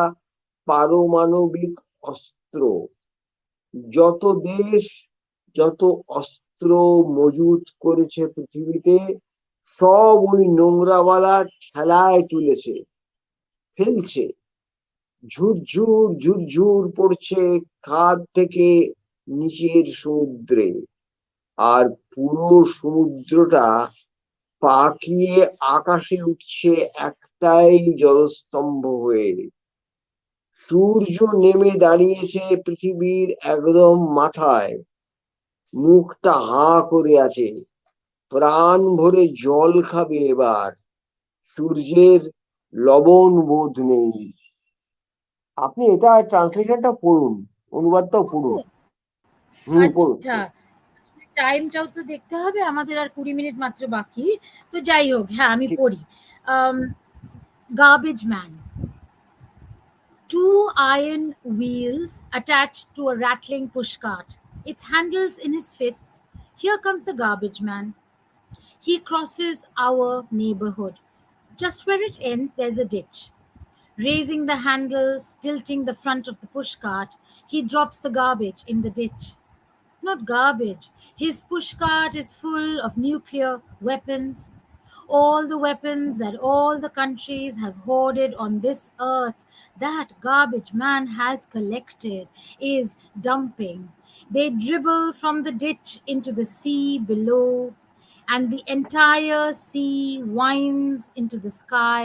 S4: পারমাণবিক অস্ত্র। যত দেশ যত অস্ত্র মজুত করেছে পৃথিবীতে সব ওই নোংরাওয়ালা ঠেলায় তুলেছে, ফেলছে। ঝুরঝুর ঝুরঝুর পড়ছে খাদ থেকে নিচের সমুদ্রে। আর পুরো সমুদ্রটা পাকিয়ে আকাশে উঠছে একটাই জলস্তম্ভ হয়ে। সূর্য নেমে দাঁড়িয়েছে পৃথিবীর একদম মাথায়, মুখটা হাঁ করে আছে, প্রাণ ভরে জল খাবে এবার। সূর্যের লবণ বোধ নেই। আপনি এটা ট্রান্সলেশনটা পড়ুন, অনুবাদটাও পড়ুন। পড়ুন।
S3: আচ্ছা, টাইমটাও তো দেখতে হবে, আমাদের আর 20 মিনিট মাত্র বাকি। তো যাই হোক, হ্যাঁ আমি
S4: ঠিক।
S3: পড়ি। Garbage man. Two iron wheels attached to a rattling pushcart, its handles in his fists. Here comes the garbage man. He crosses our neighborhood. Just where it ends, there's a ditch. Raising the handles, tilting the front of the pushcart, he drops the garbage in the ditch. Not garbage. His pushcart is full of nuclear weapons. All the weapons that all the countries have hoarded on this earth, that garbage man has collected, is dumping. They dribble from the ditch into the sea below, and the entire sea winds into the sky,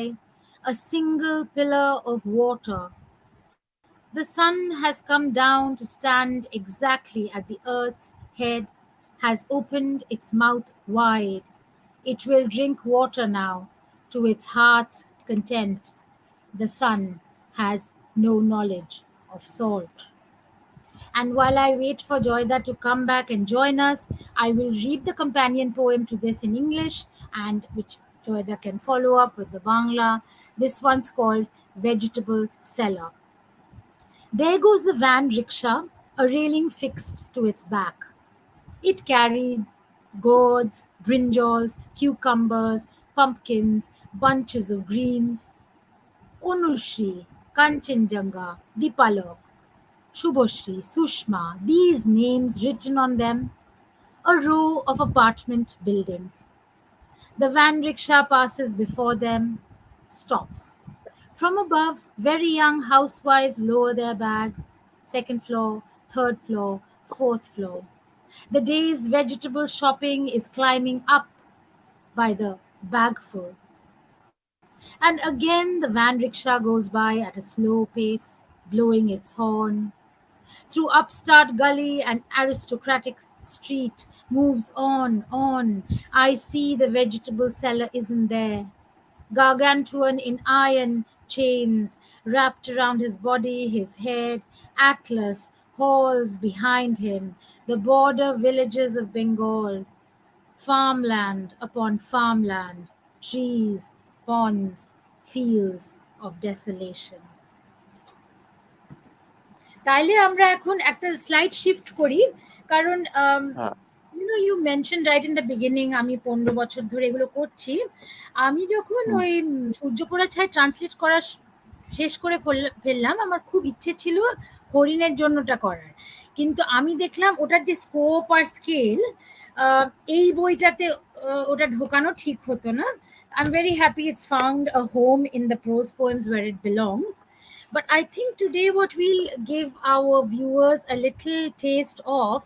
S3: a single pillar of water. The sun has come down to stand exactly at the earth's head, has opened its mouth wide. It will drink water now to its heart's content. The sun has no knowledge of salt. And while I wait for Joyda to come back and join us, I will read the companion poem to this in English, and which Joyda can follow up with the Bangla. This one's called Vegetable Cellar. There goes the van rickshaw, a railing fixed to its back. It carried gourds, brinjals, cucumbers, pumpkins, bunches of greens. Onulshri, Kanchenjunga, Dipalok, Shubhoshri, Sushma, these names written on them, a row of apartment buildings. The van rickshaw passes before them, stops. From above, very young housewives lower their bags. Second floor, third floor, fourth floor. The day's vegetable shopping is climbing up by the bagful. And again, the van rickshaw goes by at a slow pace, blowing its horn. Through upstart gully and aristocratic street, moves on. I see the vegetable seller isn't there. Gargantuan in iron chains, wrapped around his body, his head, Atlas, halls behind him, the border villages of Bengal, farmland upon farmland, trees, ponds, fields of desolation. তাইলে আমরা এখন একটা slide shift করি, কারণ you mentioned right in the beginning আমি 15 বছর ধরে এগুলো করছি। আমি যখন ওই সূর্যপোড়া ছায় ট্রান্সলেট করা শেষ করে ফেললাম, আমার খুব ইচ্ছে ছিল হরিণের জন্যটা করার, কিন্তু আমি দেখলাম ওটার যে স্কোপ আর স্কেল এই বইটাতে ওটা ঢোকানো ঠিক হতো না। I'm very happy it's found a home in the prose poems where it belongs. But I think today what we'll give our viewers a little taste of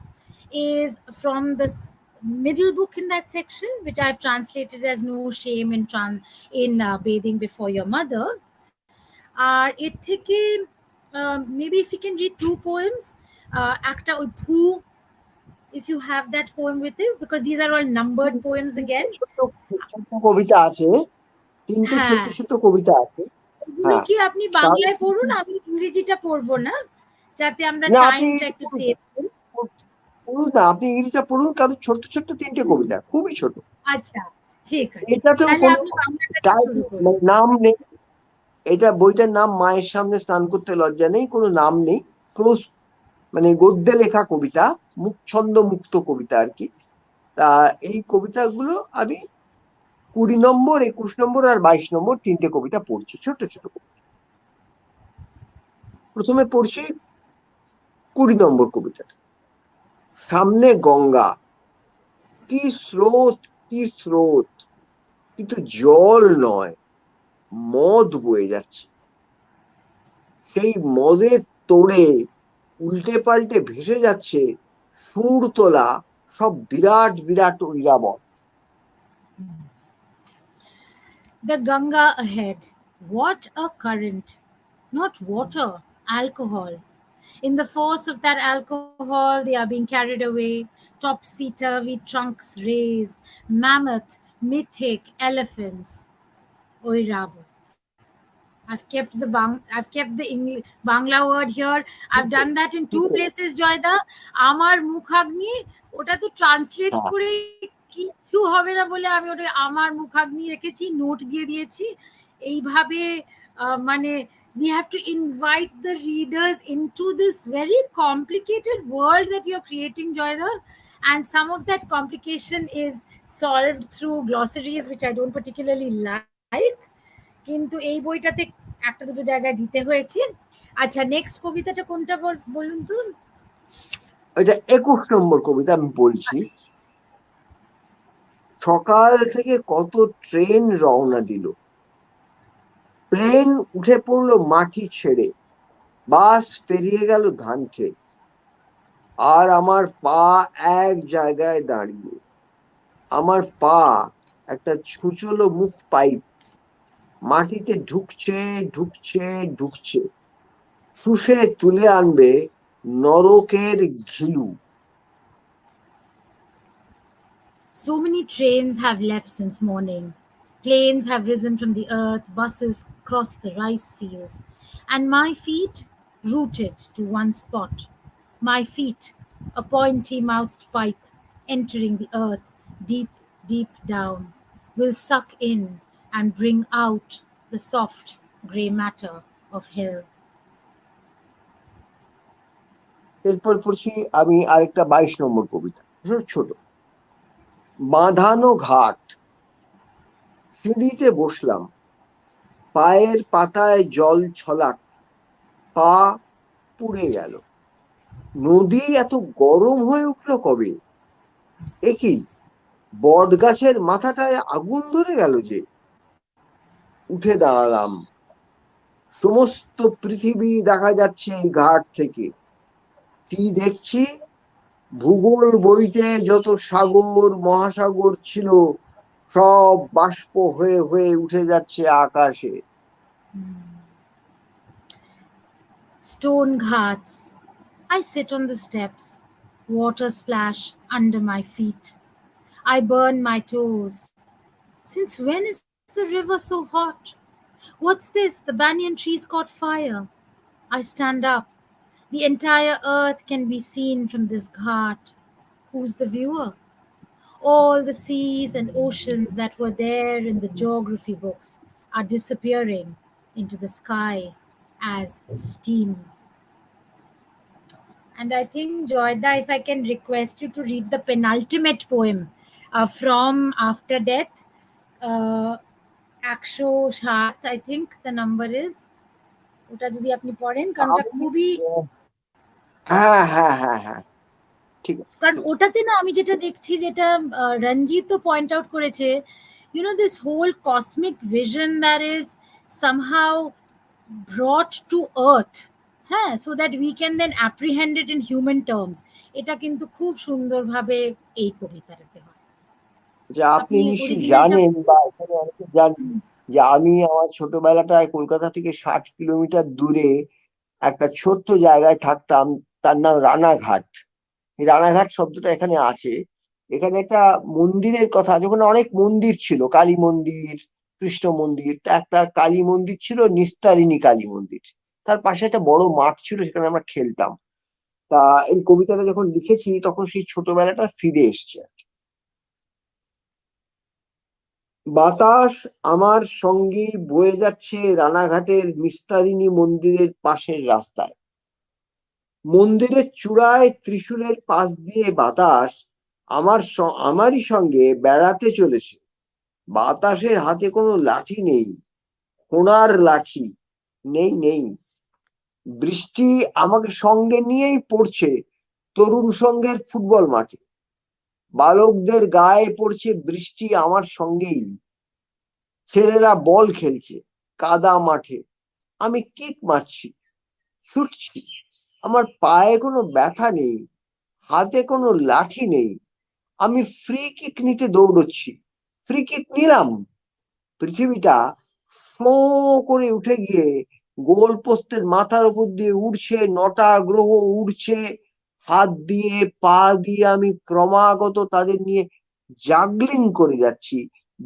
S3: is from the middle book in that section, which I've translated as No Shame in Bathing Before Your Mother. এর থেকে maybe if you can read two poems, একটা ওই ভূ, if you have that poem with you, because these are all numbered poems again.
S4: কবিতা আছে, তিনটে ছোট্ট
S3: হ্যাঁ
S4: ছোট্ট কবিতা আছে।
S3: এগুলো
S4: হ্যাঁ,
S3: কি আপনি
S4: তার
S3: বাংলায় পড়ুন, আমি ইংরেজিটা পড়বো না, যাতে আমরা
S4: না আপনি
S3: টাইমটা একটু
S4: পড়ুন
S3: সেভ করি।
S4: পড়ুন না, আপনি ইংরেজিটা পড়ুন, কারণ ছোট্ট ছোট্ট তিনটে কবিতা, খুবই ছোট।
S3: আচ্ছা ঠিক আছে,
S4: এটাতেও
S3: তাহলে
S4: কোনো
S3: আপনি বাংলাটা দিয়ে শুরু করুন।
S4: নাম নেই। এটা বইটার নাম মায়ের সামনে স্নান করতে লজ্জা নেই, কোনো নাম নেই। প্রোজ মানে গদ্যে লেখা কবিতা, মুখছন্দ মুক্ত কবিতা আর কি। তা এই কবিতাগুলো আমি 20 নম্বর, 21 নম্বর আর 22 নম্বর তিনটে কবিতা পড়ছি, ছোট ছোট কবিতা। প্রথমে পড়ছি 20 নম্বর কবিতা। সামনে গঙ্গা, কি স্রোত কি স্রোত, কিন্তু জল নয়, মদ বয়ে যাচ্ছে। সেই মদের তোড়ে উল্টে পাল্টে ভেসে যাচ্ছে সুর তোলা সব বিরাট বিরাট Airavat.
S3: The Ganga ahead. What a current! Not water, alcohol. In the force of that alcohol, they are being carried away. Topsy turvy trunks raised, mammoth, mythic elephants. Oirabo. I've kept the English Bangla word here. I've done that in two places, Joyda. আমার মুখাগ্নি, ওটা তো translate
S4: হ্যাঁ,
S3: করে কিছু হবে না বলে আমি ওটা আমার মুখাগ্নি রেখেছি, নোট দিয়ে দিয়েছি। এইভাবে মানে we have to invite the readers into this very complicated world that you're creating, Joyda. And some of that complication is solved through glossaries, which I don't particularly like. কিন্তু এই বইটাতে একটা দুটো জায়গায় দিতে হয়েছে। আচ্ছা নেক্সট কবিতাটা কোনটা বলুন তো।
S4: এটা 21 নম্বর কবিতা আমি বলছি। সকাল থেকে কত ট্রেন রওনা দিল, প্লেন উঠে পড়লো মাটি ছেড়ে, বাস পেরিয়ে গেল ধান খেয়ে, আর আমার পা এক জায়গায় দাঁড়িয়ে। আমার পা একটা ছুঁচলো মুখ পাইপ, মাটিতে ঢুকছে ঢুকছে ঢুকছে, শুষে তুলে আনবে নরকের ঘিলু।
S3: So many trains have left since morning. Planes have risen from the earth, buses cross the rice fields, and my feet rooted to one spot. My feet, a pointy mouthed pipe entering the earth deep, deep down, will suck in and bring out the soft grey matter of hell.
S4: এরপর পড়ছি আমি আরেকটা 22 নম্বর কবিতা, ছোট। বাঁধানো ঘাট, সিঁড়িতে বসলাম, পায়ের পাতায় জল ছলাক, পা পুড়ে গেল। নদী এত গরম হয়ে উঠলো কবে, একই বট গাছের মাথাটায় আগুন ধরে গেল যে। উঠে দাঁড়ালাম, সমস্ত পৃথিবী দেখা যাচ্ছে এই ঘাট থেকে। কি দেখছি, ভূগোল বইতে যত সাগর মহাসাগর ছিল সব বাষ্প হয়ে হয়ে উঠে যাচ্ছে আকাশে।
S3: Stone ghats. I sit on the steps. Water splash under my feet. I burn my toes. Since when is the river so hot? What's this? The banyan trees caught fire. I stand up. The entire earth can be seen from this ghat. Who's the viewer? All the seas and oceans that were there in the geography books are disappearing into the sky as steam. And I think, Joyda, if I can request you to read the penultimate poem from After Death, Aksho Shat, I think the number is. ওটা যদি আপনি পড়েন, কারণ ওটা খুবই,
S4: হ্যাঁ হ্যাঁ হ্যাঁ হ্যাঁ ঠিক আছে।
S3: কারণ ওটাতে না আমি যেটা দেখছি, যেটা রঞ্জিত পয়েন্ট আউট করেছে, you know, this whole cosmic vision that is somehow brought to earth, হ্যাঁ, so that we can then apprehend it in human terms. এটা কিন্তু খুব সুন্দরভাবে এই কবিতাটাতে হয়।
S4: যে আপনি
S3: আপনি
S4: নিশ্চয়ই
S3: originalটা
S4: জানেন বা এখানে অনেকে জানেন যে আমি আমার ছোটবেলাটায় কলকাতা থেকে 60 কিলোমিটার দূরে একটা ছোট্ট জায়গায় থাকতাম, তার নাম রানাঘাট। এই রানাঘাট শব্দটা এখানে আছে। এখানে একটা মন্দিরের কথা, যখন অনেক মন্দির ছিল, কালী মন্দির, কৃষ্ণ মন্দির, একটা কালী মন্দির ছিল, নিস্তারিণী কালী মন্দির। তার পাশে একটা বড় মাঠ ছিল, সেখানে আমরা খেলতাম। তা এই কবিতাটা যখন লিখেছি তখন সেই ছোটবেলাটা ফিরে এসছে। বাতাস আমার সঙ্গে বয়ে যাচ্ছে রানাঘাটের নিস্তারিণী মন্দিরের পাশের রাস্তায়। মন্দিরের চূড়ায় ত্রিশূলের পাশ দিয়ে বাতাস আমারই সঙ্গে বেড়াতে চলেছে। বাতাসের হাতে কোনো লাঠি নেই, সোনার লাঠি নেই। বৃষ্টি আমাকে সঙ্গে নিয়েই পড়ছে তরুণ সঙ্গের ফুটবল মাঠে। বালকদের গায়ে পড়ছে বৃষ্টি আমার সঙ্গেই। ছেলেরা বল খেলছে কাদা মাঠে, আমি কিক মারছি, ছুটছি। আমার পায়ে কোনো ব্যথা নেই, হাতে কোনো লাঠি নেই। আমি ফ্রি কিক নিতে দৌড়চ্ছি, ফ্রি কিক নিলাম। পৃথিবীটা ফ্লো করে উঠে গিয়ে গোল পোস্টের মাথার উপর দিয়ে উড়ছে, 9টা গ্রহ উড়ছে। হাত দিয়ে পা দিয়ে আমি ক্রমাগত তাদের নিয়ে জাগলিং করে যাচ্ছি।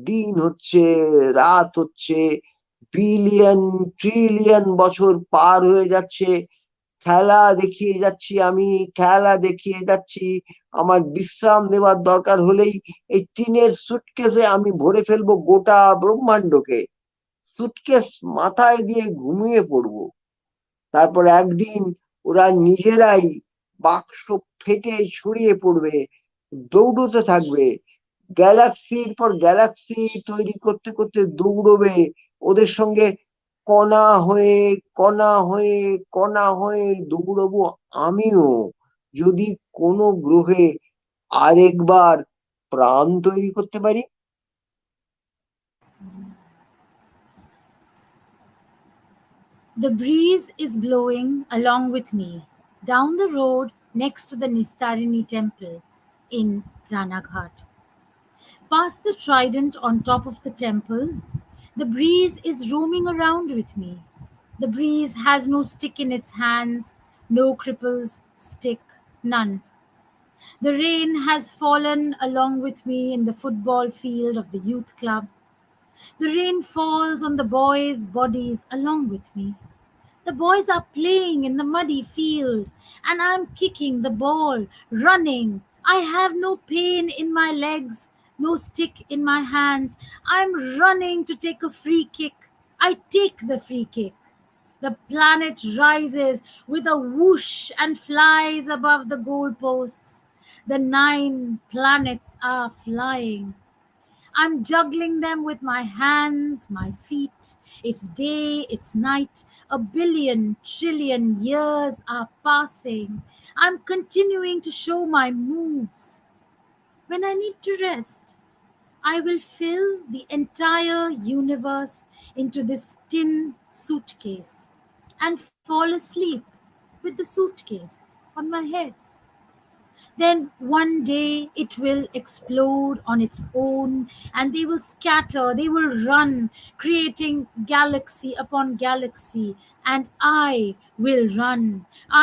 S4: দিন হচ্ছে, রাত হচ্ছে, বিলিয়ন ট্রিলিয়ন বছর পার হয়ে যাচ্ছে। খেলা দেখিয়ে যাচ্ছি, আমি খেলা দেখিয়ে যাচ্ছি। আমার বিশ্রাম দেওয়ার দরকার হলেই এই টিনের সুটকেসে আমি ভরে ফেলবো গোটা ব্রহ্মাণ্ডকে। সুটকেস মাথায় দিয়ে ঘুমিয়ে পড়বো। তারপর একদিন ওরা নিজেরাই বাক্স ফেটে ছড়িয়ে পড়বে, দৌড়তে থাকবে, গ্যালাক্সির পর গ্যালাক্সি তৈরি করতে করতে দৌড়বে। ওদের সঙ্গে কণা হয়ে কণা হয়ে কণা হয়ে দৌড়বো আমিও, যদি কোনো গ্রহে আরেকবার প্রাণ তৈরি করতে পারি।
S3: The breeze is blowing along with me down the road next to the Nistarini temple in Ranaghat. Past the trident on top of the temple, the breeze is roaming around with me. The breeze has no stick in its hands, no cripple's stick, none. The rain has fallen along with me in the football field of the youth club. The rain falls on the boys' bodies along with me. The boys are playing in the muddy field, and I'm kicking the ball, running. I have no pain in my legs, no stick in my hands. I'm running to take a free kick. I take the free kick. The planet rises with a whoosh and flies above the goalposts. The 9 planets are flying. I'm juggling them with my hands, my feet. It's day, it's night. A billion, trillion years are passing. I'm continuing to show my moves. When I need to rest, I will fill the entire universe into this tin suitcase and fall asleep with the suitcase on my head. Then one day it will explode on its own and they will scatter, they will run, creating galaxy upon galaxy. And I will run.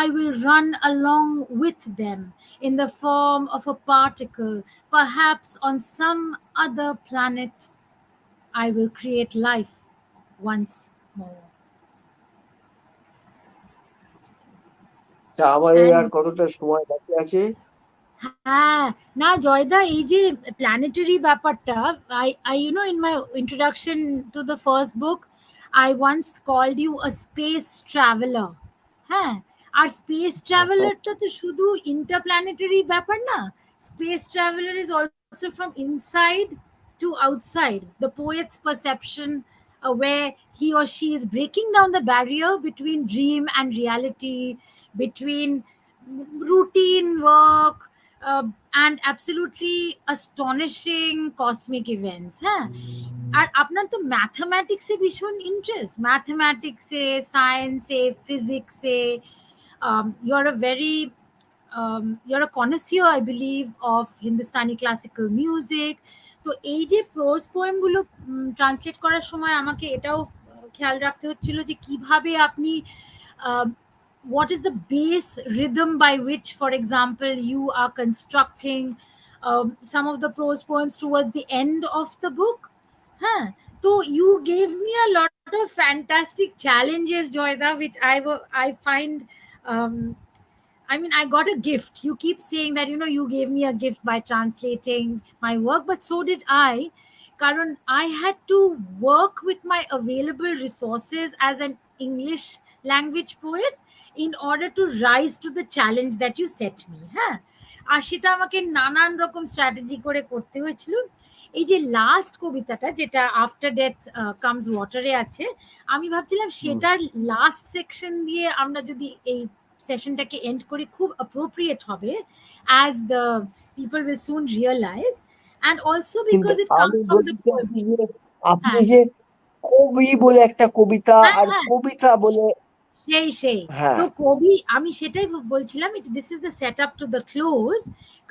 S3: I will run along with them in the form of a particle, perhaps on some other planet. I will create life once more.
S4: আমাদের আর
S3: And
S4: কতটা সময় বাকি আছে?
S3: হ্যাঁ, না জয়দা, এই যে planetary ব্যাপারটা, I you know in my introduction to the first book I once called you a space traveler. হ্যাঁ, আর স্পেস ট্রাভেলারটা তো শুধু ইন্টারপ্ল্যানেটারি ব্যাপার না, space traveller is also from inside to outside, the poet's perception, where he or she is breaking down the barrier between dream and reality, between routine work, and absolutely astonishing cosmic events. হ্যাঁ, আর আপনার তো ম্যাথামেটিক্সে ভীষণ interest, ম্যাথামেটিক্সে, সায়েন্সে, ফিজিক্সে, you're a very you're a connoisseur, I believe, of Hindustani classical music. তো এই যে pros পোয়েমগুলো translate করার সময় আমাকে এটাও খেয়াল রাখতে হচ্ছিল যে কিভাবে আপনি what is the base rhythm by which, for example, you are constructing some of the prose poems towards the end of the book. হ্যাঁ, So you gave me a lot of fantastic challenges, Joyda, which I find I mean, I got a gift. You keep saying that, you gave me a gift by translating my work, but so did I. Karan, I had to work with my available resources as an English language poet in order to rise to the challenge that you set me. হ্যাঁ, আর সেটা আমাকে নানান রকম strategy করে করতে হয়েছিল। এই যে লাস্ট কবিতাটা, যেটা আফটার ডেথ কামস ওয়াটারে আছে, আমি ভাবছিলাম সেটার লাস্ট সেকশন দিয়ে আমরা যদি এই সেশনটাকে এন্ড করি, খুব অ্যাপ্রোপ্রিয়েট হবে, as the people will soon realise, and also
S4: কিন্তু
S3: বিকজ ইট
S4: আমি
S3: কামস ফ্রম দ্য
S4: বলতে
S3: পোয়েম।
S4: চাইছি যে আপনি
S3: হ্যাঁ
S4: যে কবি বলে একটা কবিতা
S3: হ্যাঁ
S4: আর
S3: হ্যাঁ,
S4: কবিতা বলে,
S3: সেই
S4: হ্যাঁ
S3: তো কবি, আমি সেটাই বলছিলাম, this is the set up to the close.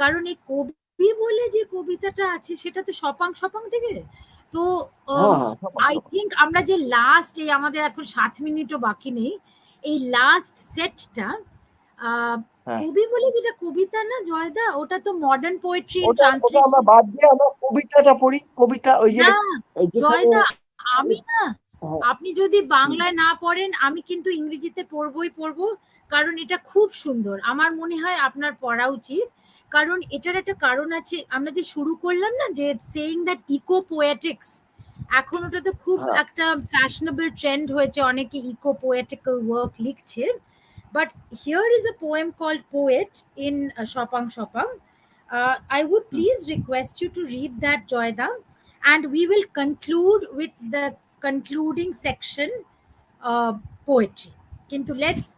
S3: কারণ এই কবি বলে যে কবিতাটা আছে, সেটা তো সপাং সপাং থেকে। তো
S4: হ্যাঁ হ্যাঁ সবাই
S3: আই থিঙ্ক আমরা যে লাস্ট, এই আমাদের এখন 7 মিনিটও বাকি নেই, এই লাস্ট সেটটা
S4: হ্যাঁ,
S3: কবি বলে যেটা কবিতা না জয়দা, ওটা তো মডার্ন পোয়েট্রি ইন
S4: ওটা ওটা আমরা
S3: ট্রান্সলেশন।
S4: বাদ দিয়ে আমরা কবিতাটা পড়ি। কবিতা ওই যে
S3: না
S4: যেখানে,
S3: জয়দা, আমি না,
S4: হ্যাঁ,
S3: আপনি যদি
S4: হুম,
S3: বাংলায় না পড়েন, আমি কিন্তু ইংরেজিতে পড়বো, কারণ এটা খুব সুন্দর। আমার মনে হয় আপনার পড়া উচিত, কারণ এটার একটা কারণ আছে। আমরা যে শুরু করলাম না, যে সেইং দ্যাট ইকো পোয়েটিক্স, এখন ওটা তো খুব
S4: হ্যাঁ,
S3: একটা ফ্যাশনেবল ট্রেন্ড হয়েছে, অনেকে ইকো পোয়েটিক্যাল ওয়ার্ক লিখছে। But here is a poem called Poet in Shopang Shopang. I would
S4: hmm.
S3: please request you to read that, Joyda, and we will conclude with the concluding section, poetry. Kintu let's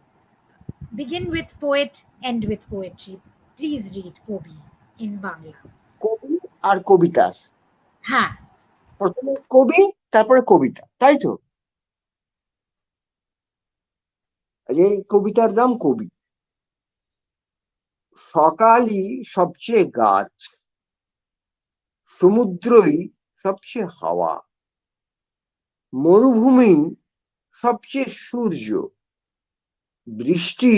S3: begin with poet, end with poetry. Please read Kobi in Bangla.
S4: কবি আর কবিতা,
S3: Ha.
S4: প্রথমে কবি তারপরে কবিতা, তাই তো? এই কবিতার নাম কবি। সকালই সবচেয়ে গাছ, সমুদ্রই সবচেয়ে হাওয়া, মরুভূমি সবচেয়ে সূর্য, বৃষ্টি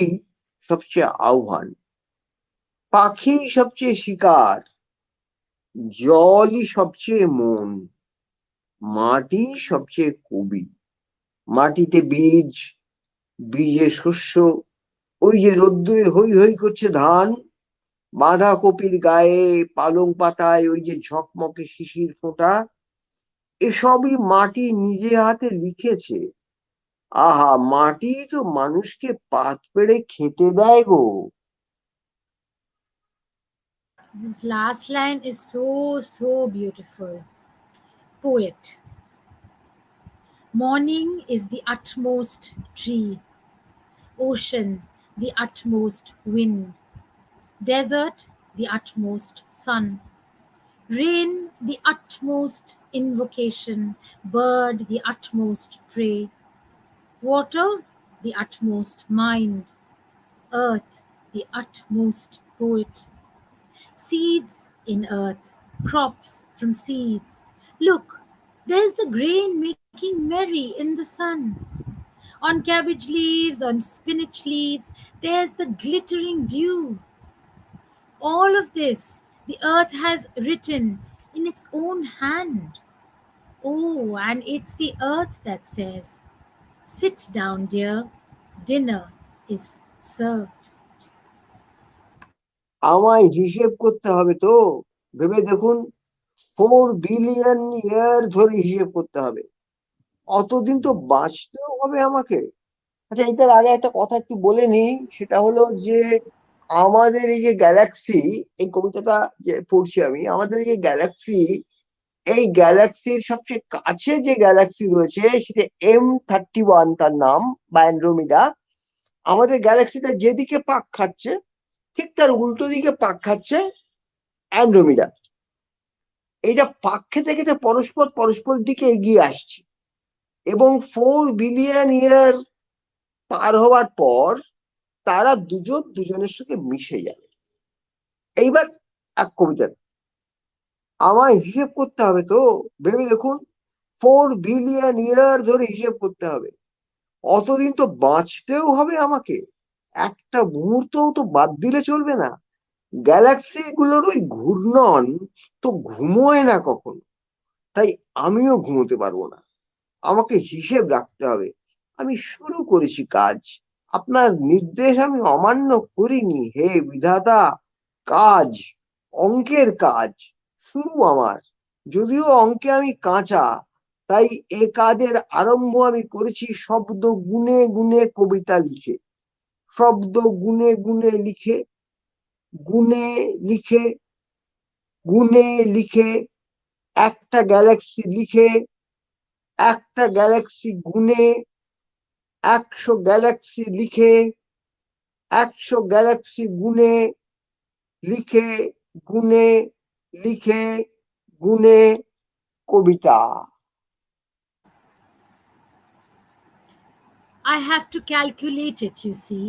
S4: সবচেয়ে আহ্বান, পাখি সবচেয়ে শিকার, জলই সবচেয়ে মন, মাটি সবচেয়ে কবি। মাটিতে বীজ, বীজে শস্য, ওই যে রোদ্দুরে হৈ হৈ করছে ধান, বাঁধাকপির গায়ে পালং পাতায় ওই যে ঝকমকে শিশির ফোঁটা, এসবই মাটি নিজে হাতে লিখেছে। আহা, মাটি তো মানুষকে পাত পেড়ে খেতে দেয় গো।
S3: This last line is so beautiful. Poet. Morning is the utmost tree, ocean the utmost wind, desert the utmost sun, rain the utmost invocation, bird the utmost prey, water the utmost mind, earth the utmost poet, seeds in earth, crops from seeds. Look, there's the grain making merry in the sun. On cabbage leaves, on spinach leaves, there's the glittering dew. All of this the earth has written in its own hand. Oh, and it's the earth that says, sit down, dear, dinner is served.
S4: আমায় হিসেব করতে হবে তো, ভেবে দেখুন, 4 billion ইয়ার ধরে হিসেব করতে হবে, অতদিন তো বাঁচতেও হবে আমাকে। আচ্ছা, এটার আগে একটা কথা একটু বলে নিই, সেটা হলো যে আমাদের এই যে গ্যালাক্সি, এই কবিতাটা যে পড়ছি আমি, আমাদের এই যে গ্যালাক্সি, এই গ্যালাক্সির সবচেয়ে কাছে যে গ্যালাক্সি রয়েছে সেটা M31, তার নাম, বা অ্যান্ড্রোমিডা। আমাদের গ্যালাক্সিটা যেদিকে পাক খাচ্ছে, ঠিক তার উল্টো দিকে পাক খাচ্ছে অ্যান্ড্রোমিডা। এইটা পাক খেতে খেতে পরস্পর পরস্পর দিকে এগিয়ে আসছে, এবং 4 বিলিয়ন ইয়ার পার হওয়ার পর তারা দুজন দুজনের সঙ্গে মিশে যাবে। এইবার এক কবিতা, আমায় হিসেব করতে হবে তো, ভেবে দেখুন, 4 বিলিয়ন ইয়ার ধরে হিসেব করতে হবে, অতদিন তো বাঁচতেও হবে আমাকে, একটা মুহূর্তও তো বাদ দিলে চলবে না। গ্যালাক্সি গুলোর ওই ঘূর্ণন তো ঘুমোয় না কখনো, তাই আমিও ঘুমোতে পারবো না, আমাকে হিসেব রাখতে হবে। আমি শুরু করেছি কাজ, আপনার নির্দেশ আমি অমান্য করিনি। হে বিধাতা, কাজ, অঙ্কের কাজ শুরু আমার। যদিও অঙ্কে আমি কাঁচা, তাই এ কাজের আরম্ভ আমি করেছি শব্দ গুনে গুনে কবিতা লিখে। শব্দ গুনে গুনে লিখে, গুনে লিখে, গুনে লিখে, একটা গ্যালাক্সি লিখে, একটা গ্যালাক্সি গুনে, 100 গ্যালাক্সি লিখে, 100 গ্যালাক্সি গুনে, লিখে, গুনে, লিখে, গুনে কবিতা।
S3: I have to calculate it, you see.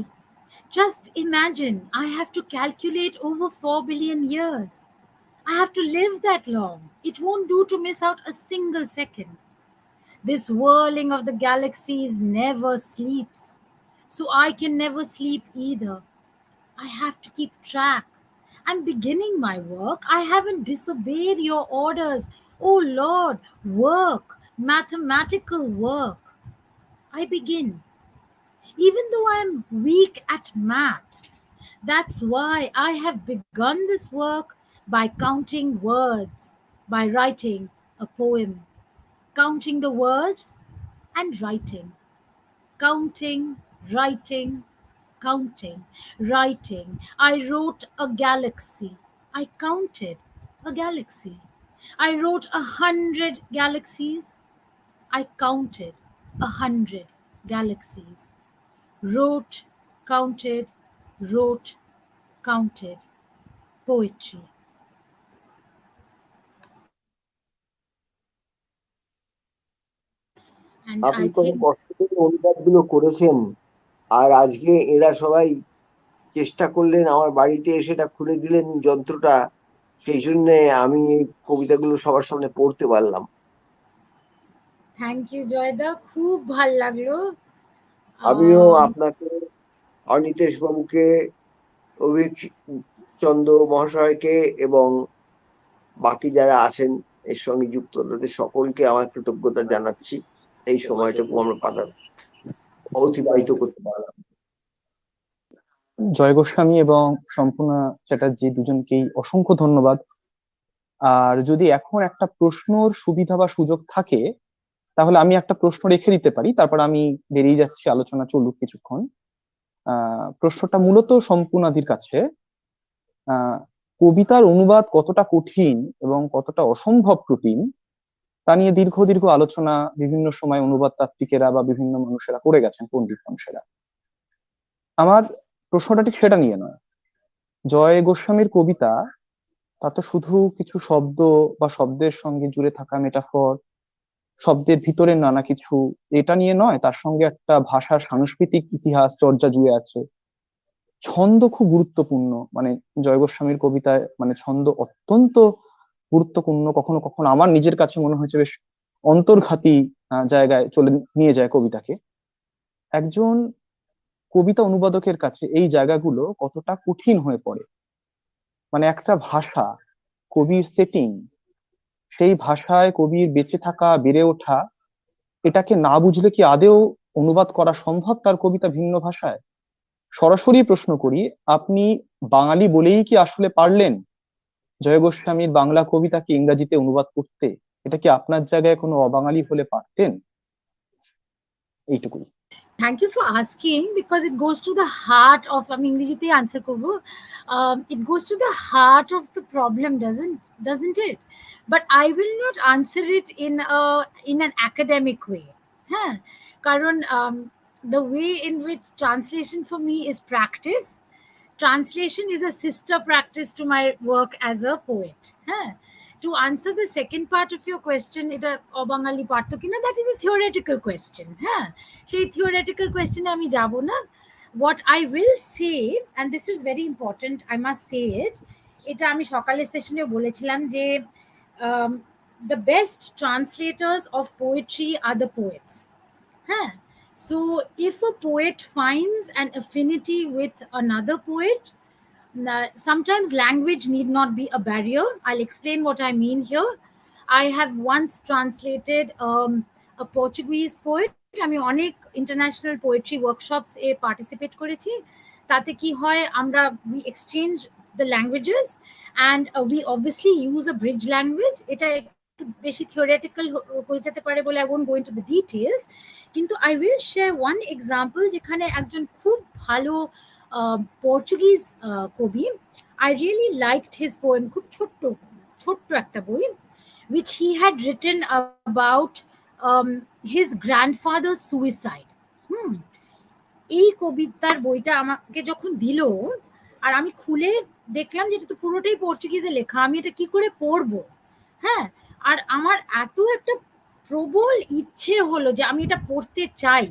S3: Just imagine, I have to calculate over 4 billion years. I have to live that long. It won't do to miss out a single second. This whirling of the galaxies never sleeps. So I can never sleep either. I have to keep track. I'm beginning my work. I haven't disobeyed your orders. Oh Lord, work, mathematical work. I begin, even though I'm weak at math. That's why I have begun this work by counting words, by writing a poem, counting the words and writing, counting, writing, counting, writing. I wrote a galaxy. I counted a galaxy. I wrote 100 galaxies. I counted 100 galaxies. Wrote, counted, wrote, counted. Poetry. And
S4: আপনি
S3: I
S4: কত
S3: think,
S4: কষ্ট করে অনুবাদগুলো করেছেন, আর আজকে এরা সবাই চেষ্টা করলেন আমার বাড়িতে এসে এটা খুলে দিলেন যন্ত্রটা, সেই জন্য আমি এই কবিতাগুলো সবার সামনে পড়তে পারলাম।
S3: thank you, জয়দা, খুব ভাল লাগলো।
S4: আমিও আপনাকে, অনিতেশ বাবুকে, অভিক চন্দ্র মহাশয়কে এবং বাকি যারা আছেন এর সঙ্গে যুক্ত তাদের সকলকে আমার কৃতজ্ঞতা জানাচ্ছি। এই সময়টুকু আমরা অতিবাহিত করতে পারলাম।
S2: জয় গোস্বামী এবং সম্পূর্ণা চ্যাটার্জি দুজনকেই অসংখ্য ধন্যবাদ। আর যদি এখন একটা প্রশ্নর সুবিধা বা সুযোগ থাকে, তাহলে আমি একটা প্রশ্ন রেখে দিতে পারি, তারপর আমি বেরিয়ে যাচ্ছি, আলোচনা চলুক কিছুক্ষণ। প্রশ্নটা মূলত সম্পূর্ণাদির কাছে। কবিতার অনুবাদ কতটা কঠিন এবং কতটা অসম্ভব কঠিন তা নিয়ে দীর্ঘ দীর্ঘ আলোচনা বিভিন্ন সময় অনুবাদ তাত্ত্বিকেরা বা বিভিন্ন মানুষেরা করে গেছেন, পণ্ডিত মানুষেরা। আমার প্রশ্নটা ঠিক সেটা নিয়ে নয়। জয় গোস্বামীর কবিতা, তা তো শুধু কিছু শব্দ বা শব্দের সঙ্গে জুড়ে থাকা মেটাফর, শব্দের ভিতরে নানা কিছু, এটা নিয়ে নয়। তার সঙ্গে একটা ভাষার সাংস্কৃতিক ইতিহাস চর্চা জুড়ে আছে। ছন্দ খুব গুরুত্বপূর্ণ, মানে জয় গোস্বামীর কবিতায় মানে ছন্দ অত্যন্ত গুরুত্বপূর্ণ। কখনো কখনো আমার নিজের কাছে মনে হয়েছে বেশ অন্তর্ঘাতী জায়গায় চলে নিয়ে যায় কবিতাকে। একজন কবিতা অনুবাদকের কাছে এই জায়গাগুলো কতটা কঠিন হয়ে পড়ে। মানে একটা ভাষা, কবির সেটিং, সেই ভাষায় কবির বেঁচে থাকা, বেড়ে ওঠা, এটাকে না বুঝলে কি আদেও অনুবাদ করা সম্ভব তার কবিতা ভিন্ন ভাষায়? সরাসরি প্রশ্ন করি, আপনি বাঙালি বলেই কি আসলে পারলেন জয় গোস্বামীর বাংলা কবিতাকে ইংরাজিতে অনুবাদ করতে? এটা কি আপনার জায়গায় কোনো অবাঙালি হলে পারতেন? এইটুকুই।
S3: thank you for asking, because it goes to the heart of, আমি ইংরেজিতে আনসার করব, it goes to the heart of the problem, doesn't it? But I will not answer it in an academic way. হ্যাঁ, কারণ the way in which translation for me is practice, translation is a sister practice to my work as a poet. হ্যাঁ, to answer the second part of your question, এটা অবাঙালি পারতো কিনা, that is a theoretical question. হ্যাঁ, সেই theoretical question আমি যাব না। What I will say, and this is very important, I must say it, এটা আমি সকালের সেশনেও বলেছিলাম যে the best translators of poetry are the poets. হ্যাঁ, so if a poet finds an affinity with another poet, sometimes language need not be a barrier. I'll explain what I mean here. I have once translated a Portuguese poet. আমি অনেক international poetry workshops এ participate করেছি। তাতে কি হয়, আমরা we exchange the languages and we obviously use a bridge language. এটা একটু বেশি থিওরিটিক্যাল হয়ে যেতে পারে বলে I won't go into the details, কিন্তু I will share one example যেখানে একজন খুব ভালো পর্তুগিজ কবি, I really liked his poem, খুব ছোট্ট একটা বই, which he had written about his grandfather's suicide. এই কবিতার বইটা আমাকে যখন দিল আর আমি খুলে দেখলাম যে এটা তো পুরোটাই পর্তুগিজে লেখা, আমি এটা কি করে পড়বো? হ্যাঁ, আর আমার এত একটা প্রবল ইচ্ছে হলো যে আমি এটা পড়তে চাই।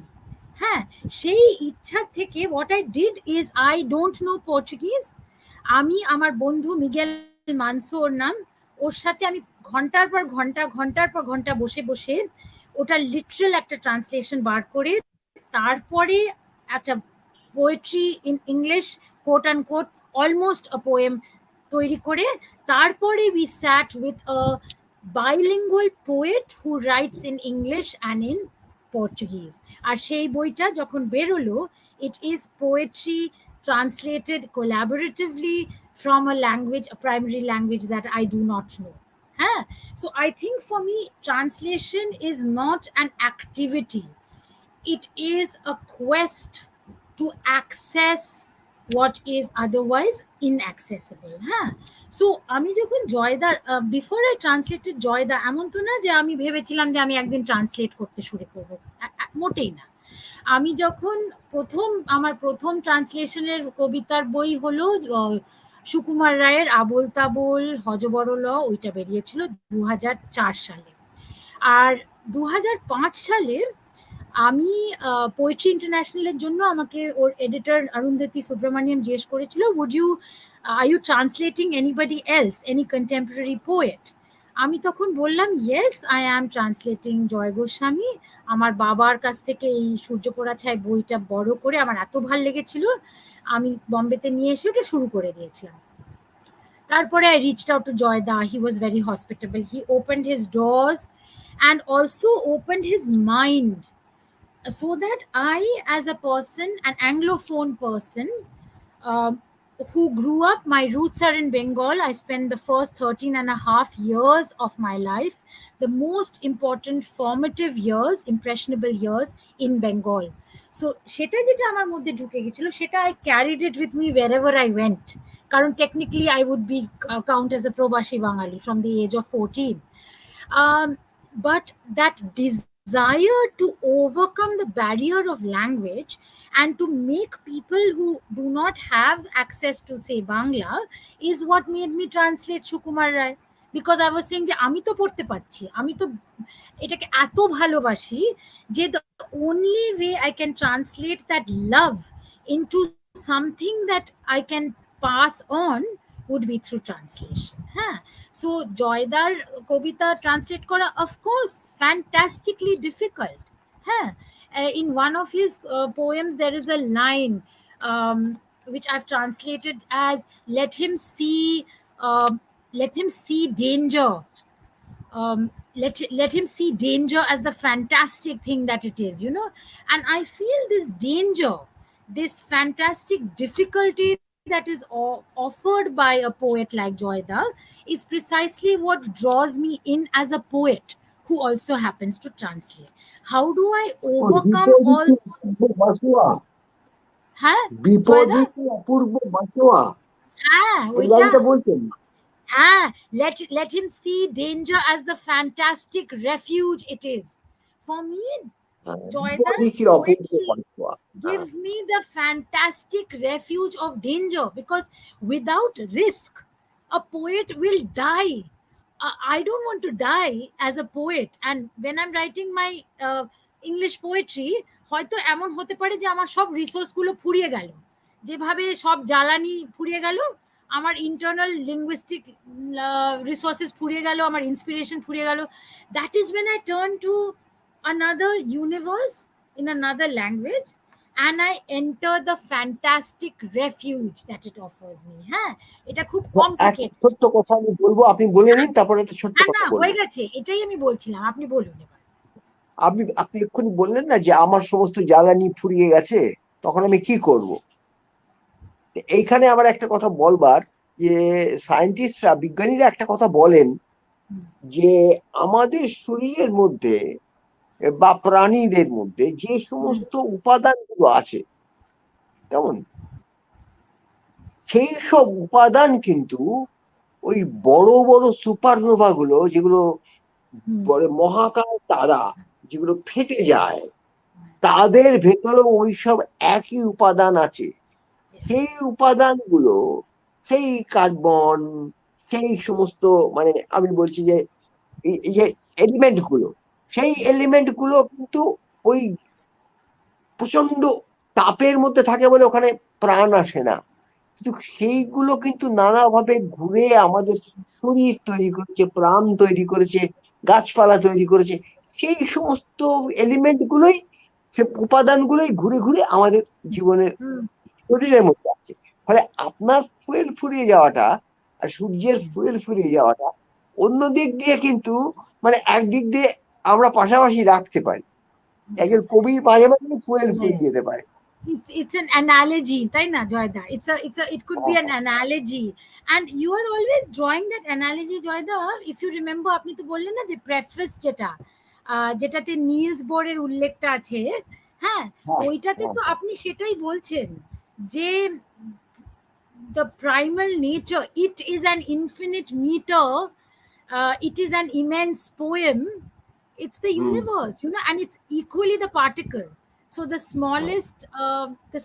S3: হ্যাঁ, সেই ইচ্ছা থেকে what I did is I don't know Portuguese. আমি আমার বন্ধু মিগেল মানসো ওর নাম, ওর সাথে আমি ঘন্টার পর ঘন্টা বসে বসে ওটার লিটারাল একটা ট্রান্সলেশন বার করে তারপরে একটা poetry in English quote and quote almost a poem তৈরি করে তারপরে we sat with a bilingual poet who writes in English and in Portuguese. আর সেই বইটা যখন বেরোলো, it is poetry translated collaboratively from a language, a primary language that I do not know. Huh? So I think for me, translation is not an activity. It is a quest to access what is otherwise inaccessible. হ্যাঁ, so আমি যখন Joydar before I translated Joyda, এমন তো না যে আমি ভেবেছিলাম যে আমি একদিন ট্রান্সলেট করতে শুরু করবো, মোটেই না। আমি যখন আমার প্রথম ট্রান্সলেশনের কবিতার বই হলো সুকুমার রায়ের আবোল তাবোল হজবরল, ওইটা বেরিয়েছিল 2004 সালে। আর 2005 সালে আমি পোয়েট্রি ইন্টারন্যাশনালের জন্য আমাকে ওর এডিটর অরুন্ধতী সুব্রমণিয়াম জিজ্ঞেস করেছিল, are you translating anybody else, any contemporary poet? আমি তখন বললাম yes, I am translating Joy Goswami. আমার বাবার কাছ থেকে এই সূর্যপোড়া ছায় বইটা বড় করে আমার এত ভাল লেগেছিল, আমি বম্বেতে নিয়ে এসে ওটা শুরু করে দিয়েছিলাম। তারপরে I reached out to Joyda. He was very hospitable. He opened his doors and also opened his mind, so that I, as a person, an Anglophone person, um, who grew up, my roots are in Bengal. I spent the first 13 and a half years of my life, the most important formative years, impressionable years in Bengal. So সেটা যেটা আমার মধ্যে ঢুকে গেছিল, সেটা I carried it with me wherever I went. কারণ technically I would be count as a প্রবাসী বাঙালি from the age of 14. But that desire to overcome the barrier of language and to make people who do not have access to, say, Bangla, is what made me translate Sukumar Rai. Because I was saying যে আমি তো পড়তে পারছি, আমি তো এটাকে এত ভালোবাসি যে the only way I can translate that love into something that I can pass on would be through translation. হ্যাঁ, সো জয়দার কবিতা ট্রান্সলেট করা of course fantastically difficult. হ্যাঁ, in one of his poems there is a line which I've translated as let him see danger, let him see danger as the fantastic thing that it is, you know. And I feel this danger, this fantastic difficulty that is offered by a poet like Joyda is precisely what draws me in as a poet who also happens to translate. How do I overcome all হ্যাঁ
S4: বিপদীকে অপূর্ব বাঁচোয়া,
S3: হ্যাঁ
S4: এই লাইনটা বলছেন?
S3: হ্যাঁ, let him see danger as the fantastic refuge it is. For me, Joyda's poetry gives me the fantastic refuge of danger, because without risk a poet will die. I don't want to die as a poet, and when I'm writing my English poetry, হয়তো এমন হতে পারে যে আমার সব resource গুলো ফুরিয়ে গেল, যেভাবে সব জ্বালানি ফুরিয়ে গেল, আমার ইন্টারনাল লিঙ্গুইস্টিক রিসোর্সেস ফুরিয়ে গেল, আমার ইন্সপিরেশন ফুরিয়ে গেল। That is when I turn to another universe in another language, and I enter the fantastic refuge that it offers me. হ্যাঁ, এটা খুব
S4: একটা
S3: কমপ্লিকেটেড।
S4: ছোট্ট কথা আমি বলবো, আপনি বলে নিন, তারপরে একটা ছোট্ট
S3: না
S4: কথা
S3: না,
S4: বলবো।
S3: হয়ে গেছে, এটাই আমি বলছিলাম, আপনি বলুন এবার।
S4: আপনি এক্ষুনি বললেন না যে আমার সমস্ত জ্বালানি ফুরিয়ে গেছে, তখন আমি কি করব। এইখানে আবার একটা কথা বলবার, যে সায়েন্টিস্টরা, বিজ্ঞানীরা একটা কথা বলেন, যে আমাদের শরীরের মধ্যে বা প্রাণীদের মধ্যে যে সমস্ত উপাদানগুলো আছে, কেমন, সেই সব উপাদান কিন্তু ওই বড় বড় সুপারনোভা গুলো, যেগুলো বলে মহাকাশ তারা, যেগুলো ফেটে যায়, তাদের ভেতরেও ওইসব একই উপাদান আছে। সেই উপাদানগুলো, সেই কার্বন, সেই সমস্ত, মানে আমি বলছি যে এই যে এলিমেন্ট গুলো, সেই এলিমেন্ট গুলো কিন্তু ওই প্রচন্ড তাপের মধ্যে থাকে বলে ওখানে প্রাণ আসে না, কিন্তু সেইগুলো কিন্তু নানাভাবে ঘুরে আমাদের শরীর তৈরি করেছে, প্রাণ তৈরি করেছে, গাছপালা তৈরি করেছে। সেই সমস্ত এলিমেন্ট গুলোই, সে উপাদানগুলোই ঘুরে ঘুরে আমাদের জীবনের শরীরের মধ্যে আছে। ফলে আপনার ফুয়েল ফুরিয়ে যাওয়াটা আর সূর্যের ফুয়েল ফুরিয়ে যাওয়াটা অন্য দিক দিয়ে কিন্তু, মানে একদিক দিয়ে আমরা পাশাপাশি রাখতে পারি। একজন কবির মাঝে মাঝে ফুয়েল ফুরিয়ে যেতে পারে।
S3: It's an analogy, তাই না Joyda? It could be an analogy, and you are always drawing that analogy, Joyda. If you remember, আপনি তো বললেন না যে প্রেফেস যেটাতে নিলস বোরের উল্লেখটা আছে, হ্যাঁ, ওইটাতে তো আপনি সেটাই বলছেন যে the primal nature, it is an infinite meter, it is an immense poem, it's the universe, you know, and it's equally the particle. So the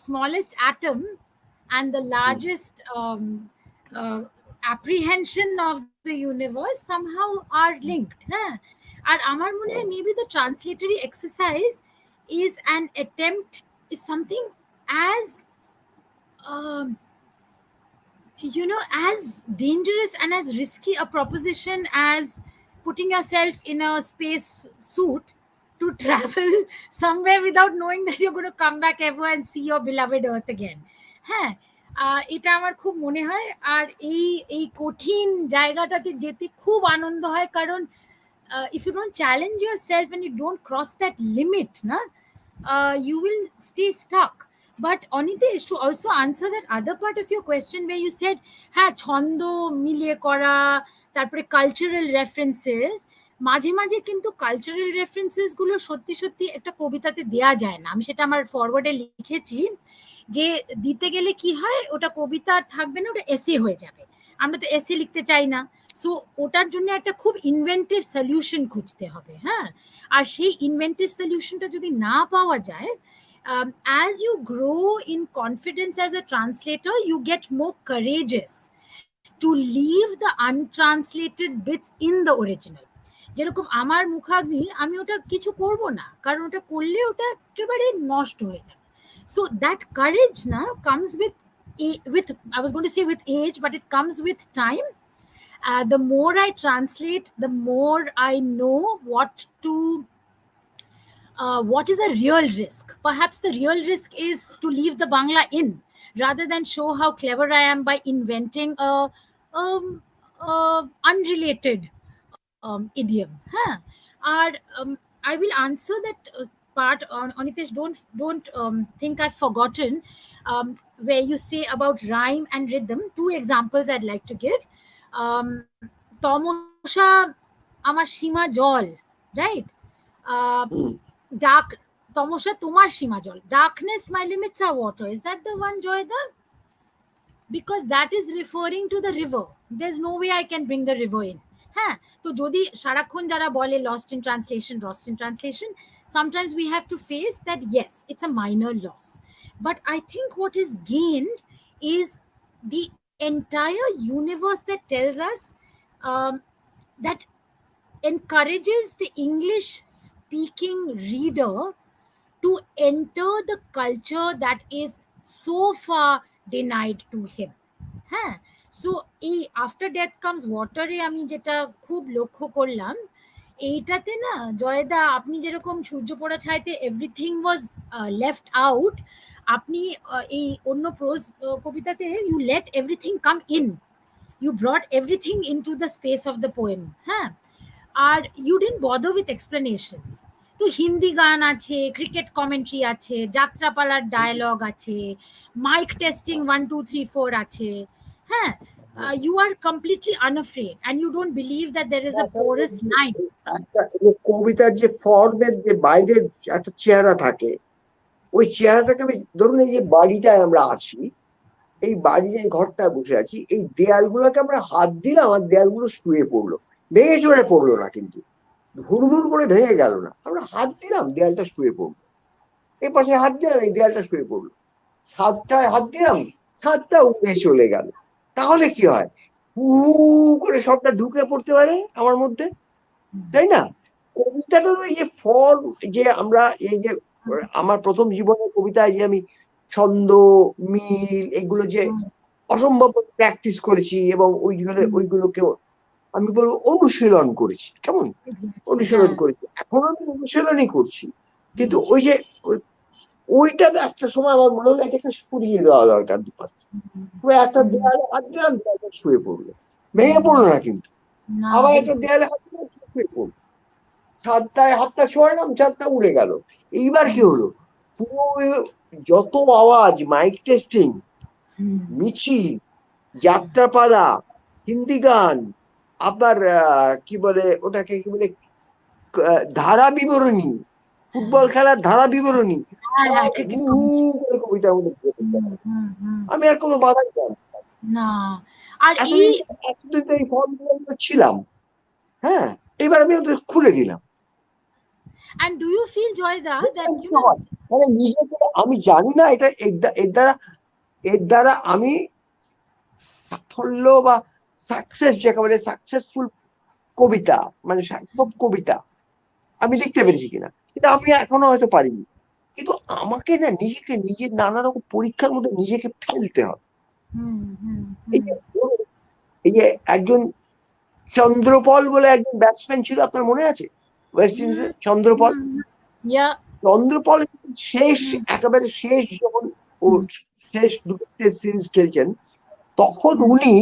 S3: smallest atom and the largest apprehension of the universe somehow are linked. হ্যাঁ, আর আমার মনে হয় maybe the translatory exercise is an attempt, is something as um, you know, as dangerous and as risky a proposition as putting yourself in a space suit to travel somewhere without knowing that you're going to come back ever and see your beloved earth again. হ্যাঁ, এটা আমার খুব মনে হয়। আর এই কঠিন জায়গাটাতে যেতে খুব আনন্দ হয়, কারণ if you don't challenge yourself and you don't cross that limit, na, you will stay stuck. But Anitesh, to also answer that other part of your question where you said, হ্যাঁ, ছন্দ মিলিয়ে করা, তারপরে কালচারাল রেফারেন্সেস, মাঝে মাঝে কিন্তু cultural references গুলো সত্যি সত্যি একটা কবিতাতে দেয়া যায় না। আমি সেটা আমার ফরওয়ার্ডে লিখেছি, যে দিতে গেলে কি হয়, ওটা কবিতা আর থাকবে না, ওটা এসে হয়ে যাবে। আমরা তো এসে লিখতে চাই না, সো ওটার জন্য একটা খুব ইনভেন্টিভ সলিউশন খুঁজতে হবে। হ্যাঁ, আর সেই ইনভেন্টিভ সলিউশনটা যদি না পাওয়া যায়, as you grow in confidence as a translator, you get more courageous to leave the untranslated bits in the original. যেরকম আমার মুখাগ্নি, আমি ওটা কিছু করব না, কারণ ওটা করলে ওটা একেবারে নষ্ট হয়ে যাবে। So that courage now comes with I was going to say with age, but it comes with time. The more I translate, the more I know what is a real risk. Perhaps the real risk is to leave the Bangla in, rather than show how clever I am by inventing a unrelated idiom. Huh? Or I will answer that part on Anitesh. Don't think I've forgotten, where you say about rhyme and rhythm. Two examples I'd like to give. Tomosha আমার সীমা জল, right? Dark Tomosha তোমার সীমা জল, darkness my limits are water. Is that the one, Joyda? Because that is referring to the river. There's no way I can bring the river in. হ্যাঁ, তো যদি সারাক্ষণ যারা বলে lost in translation, sometimes we have to face that, yes, it's a minor loss. But I think what is gained is the entire universe that tells us, that encourages the English speaking reader to enter the culture that is so far denied to him. হ্যাঁ, so এই after death comes ওয়াটারে আমি যেটা খুব লক্ষ্য করলাম, এইটাতে না জয়দা, আপনি যেরকম সূর্য পড়া ছায়াতে এভরিথিং ওয়াজ লেফট আউট, আপনি এই অন্য প্রোজ কবিতাতে you let everything come in, you brought everything into the space of the poem, হ্যাঁ, আর you didn't bother with explanations. তো হিন্দি গান আছে, ক্রিকেট কমেন্ট্রি আছে, যাত্রাপালার ডায়লগ আছে, মাইক টেস্টিং 1 2 3 4 আছে, হ্যাঁ, you are completely unafraid and you don't believe that there is a porous line.
S4: একটা কবিতার যে ফর্মের যে বাইরের একটা চেহারা থাকে, ওই চেহারাটাকে আমি ধরুন এই যে বাড়িটায় আমরা আছি, এই বাড়ির এই ঘরটায় বসে আছি, এই দেয়ালগুলোকে আমরা হাত দিলাম, আমার দেয়ালগুলো শুয়ে পড়লো, ভেঙে চড়ে পড়লো না, কিন্তু হুড়মুড় করে ভেঙে গেল না, আমরা হাত দিলাম দেয়ালটা শুয়ে পড়লো, এই পাশে হাত দিলাম এই দেয়ালটা শুয়ে পড়লো, ছাদটায় হাত দিলাম ছাদটা উড়ে চলে গেল। তাহলে কি হয়, হু করে সবটা ঢুকে পড়তে পারে আমার মধ্যে, তাই না? কবিতাটার ওই যে ফর্ম, যে আমরা এই যে আমার প্রথম জীবনের কবিতায় যে আমি ছন্দ মিল এগুলো যে অসম্ভব প্র্যাকটিস করেছি, এবং ওইগুলোকেও আমি বলবো অনুশীলন করেছি, কেমন অনুশীলন করেছি, এখনো আমি অনুশীলনই করছি, কিন্তু ওই যে ওইটা একটা সময় আমার মনে হলো এটাকে সরিয়ে দেওয়া দরকার দুপাশে, একটা দেয়ালে হাত দিলাম দেয়ালটা শুয়ে পড়লো, ভেঙে পড়লো না, কিন্তু আবার একটা দেয়ালে হাত দিলাম শুয়ে পড়লো, ছাদটায় হাতটা ছোঁয়ালাম ছাদটা উড়ে গেল। এইবার কি হলো, পুরো যত আওয়াজ, মাইক টেস্টিং, মিছিল, যাত্রাপালা, হিন্দি গান, আবার কি বলে ওটাকে, কি বলে ধারা বিবরণী, ফুটবল খেলার ধারা বিবরণী, কবিতার মধ্যে আমি আর কোনো বাধা
S3: না। আর
S4: এতদিন তো এই ফর্মগুলো ছিলাম, হ্যাঁ, এবার আমি ওদের খুলে দিলাম।
S3: And do you feel, Joyda, that you know,
S4: মানে নিজেকে আমি জানি না এটা এর দ্বারা আমি সাফল্য বা সাকসেস, যাকে বলে সাকসেসফুল কবিতা, মানে সার্থক কবিতা আমি লিখতে পেরেছি কিনা, কিন্তু আমি এখনো হয়তো পারিনি, কিন্তু আমাকে না নিজেকে নিজের নানা রকম পরীক্ষার মধ্যে নিজেকে ফেলতে হবে। এই যে একজন চন্দ্রপল বলে একজন ব্যাটসম্যান ছিল, আপনার মনে আছে, ওয়েস্ট ইন্ডিজের চন্দ্রপল? চন্দ্রপল শেষ, একেবারে শেষ যখন ও শেষ দুটো টেস্ট সিরিজ খেলছেন, তখন উনি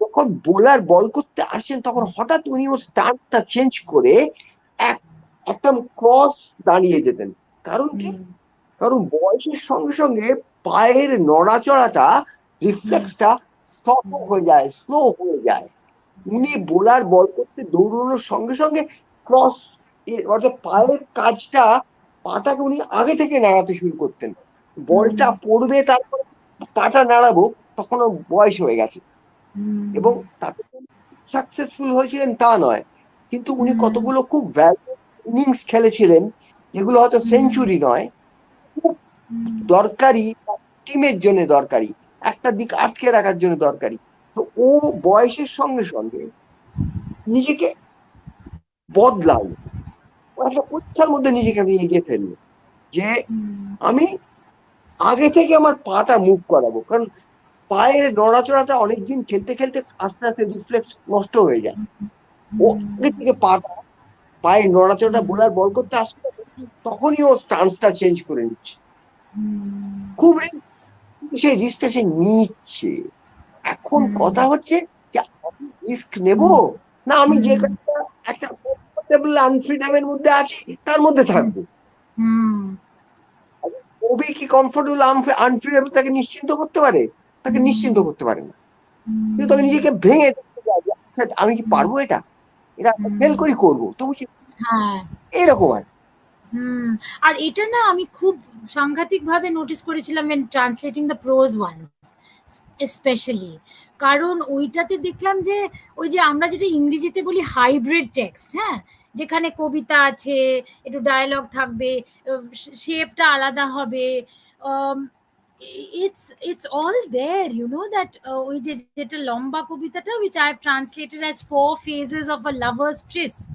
S4: যখন বোলার বল করতে আসছেন, তখন হঠাৎ উনি ওর স্টান্টটা চেঞ্জ করে একদম ক্রস দাঁড়িয়ে যেতেন। কারণ কি? কারণ বয়সের সঙ্গে সঙ্গে পায়ের নড়াচড়াটা, রিফ্লেক্সটা স্টপ হয়ে যায়, স্লো হয়ে যায়। উনি বোলার বল করতে দৌড়ানোর সঙ্গে সঙ্গে ক্রস, অর্থাৎ পায়ের কাজটা, পাটাকে উনি আগে থেকে নাড়াতে শুরু করতেন। বলটা পড়বে, তারপরে পাটা নাড়াবো, তখন বয়স হয়ে গেছে। এবং তাতে সাকসেসফুল হয়েছিলেন তা নয়, কিন্তু উনি কতগুলো খুব ভ্যালু ইনিংস খেলেছিলেন, যেগুলো হয়তো সেঞ্চুরি নয়, খুব দরকারি, টিমের জন্য দরকারি, একটা দিক আটকে রাখার জন্য দরকারি। তো ও বয়সের সঙ্গে সঙ্গে নিজেকে বদলালো, একটা পরীক্ষার মধ্যে নিজেকে আমি এগিয়ে ফেললো, যে আমি আগে থেকে আমার পাটা মুভ করাবো। কারণ পায়ের নড়াচড়াটা অনেকদিন খেলতে খেলতে আস্তে আস্তে রিফ্লেক্স নষ্ট হয়ে যায়। ও আগে থেকে পায়ের নড়াচড়াটা বোলার বল করতে আসছে, তখনই ও স্টান্সটা চেঞ্জ করে নিচ্ছে। খুব সেই রিস্কটা সে নিচ্ছে। এখন কথা হচ্ছে যে আমি রিস্ক নেব না, আমি যে একটা কমফোর্টেবল আনফ্রিডমের মধ্যে আছি তার মধ্যে থাকবো। কবি কি কমফোর্টেবল আনফ্রিডেবল তাকে নিশ্চিন্ত করতে পারে? তাকে নিশ্চিন্ত করতে পারে না, কিন্তু তাকে নিজেকে ভেঙে দেখতে যায়, আমি কি পারবো, এটা ফেল করি করবো, তবু এরকম আর।
S3: আর এটা না আমি খুব সাংঘাতিক ভাবে নোটিস করেছিলাম when translating the prose ones especially, কারণ ওইটাতে দেখলাম যে ওই যে আমরা যেটা ইংরেজিতে বলি হাইব্রিড টেক্সট, হ্যাঁ, যেখানে কবিতা আছে, একটু ডায়ালগ থাকবে, শেপটা আলাদা হবে, it's all there, you know, that ওই যে যেটা লম্বা কবিতাটা which I have translated as 4 phases of a lover's tryst,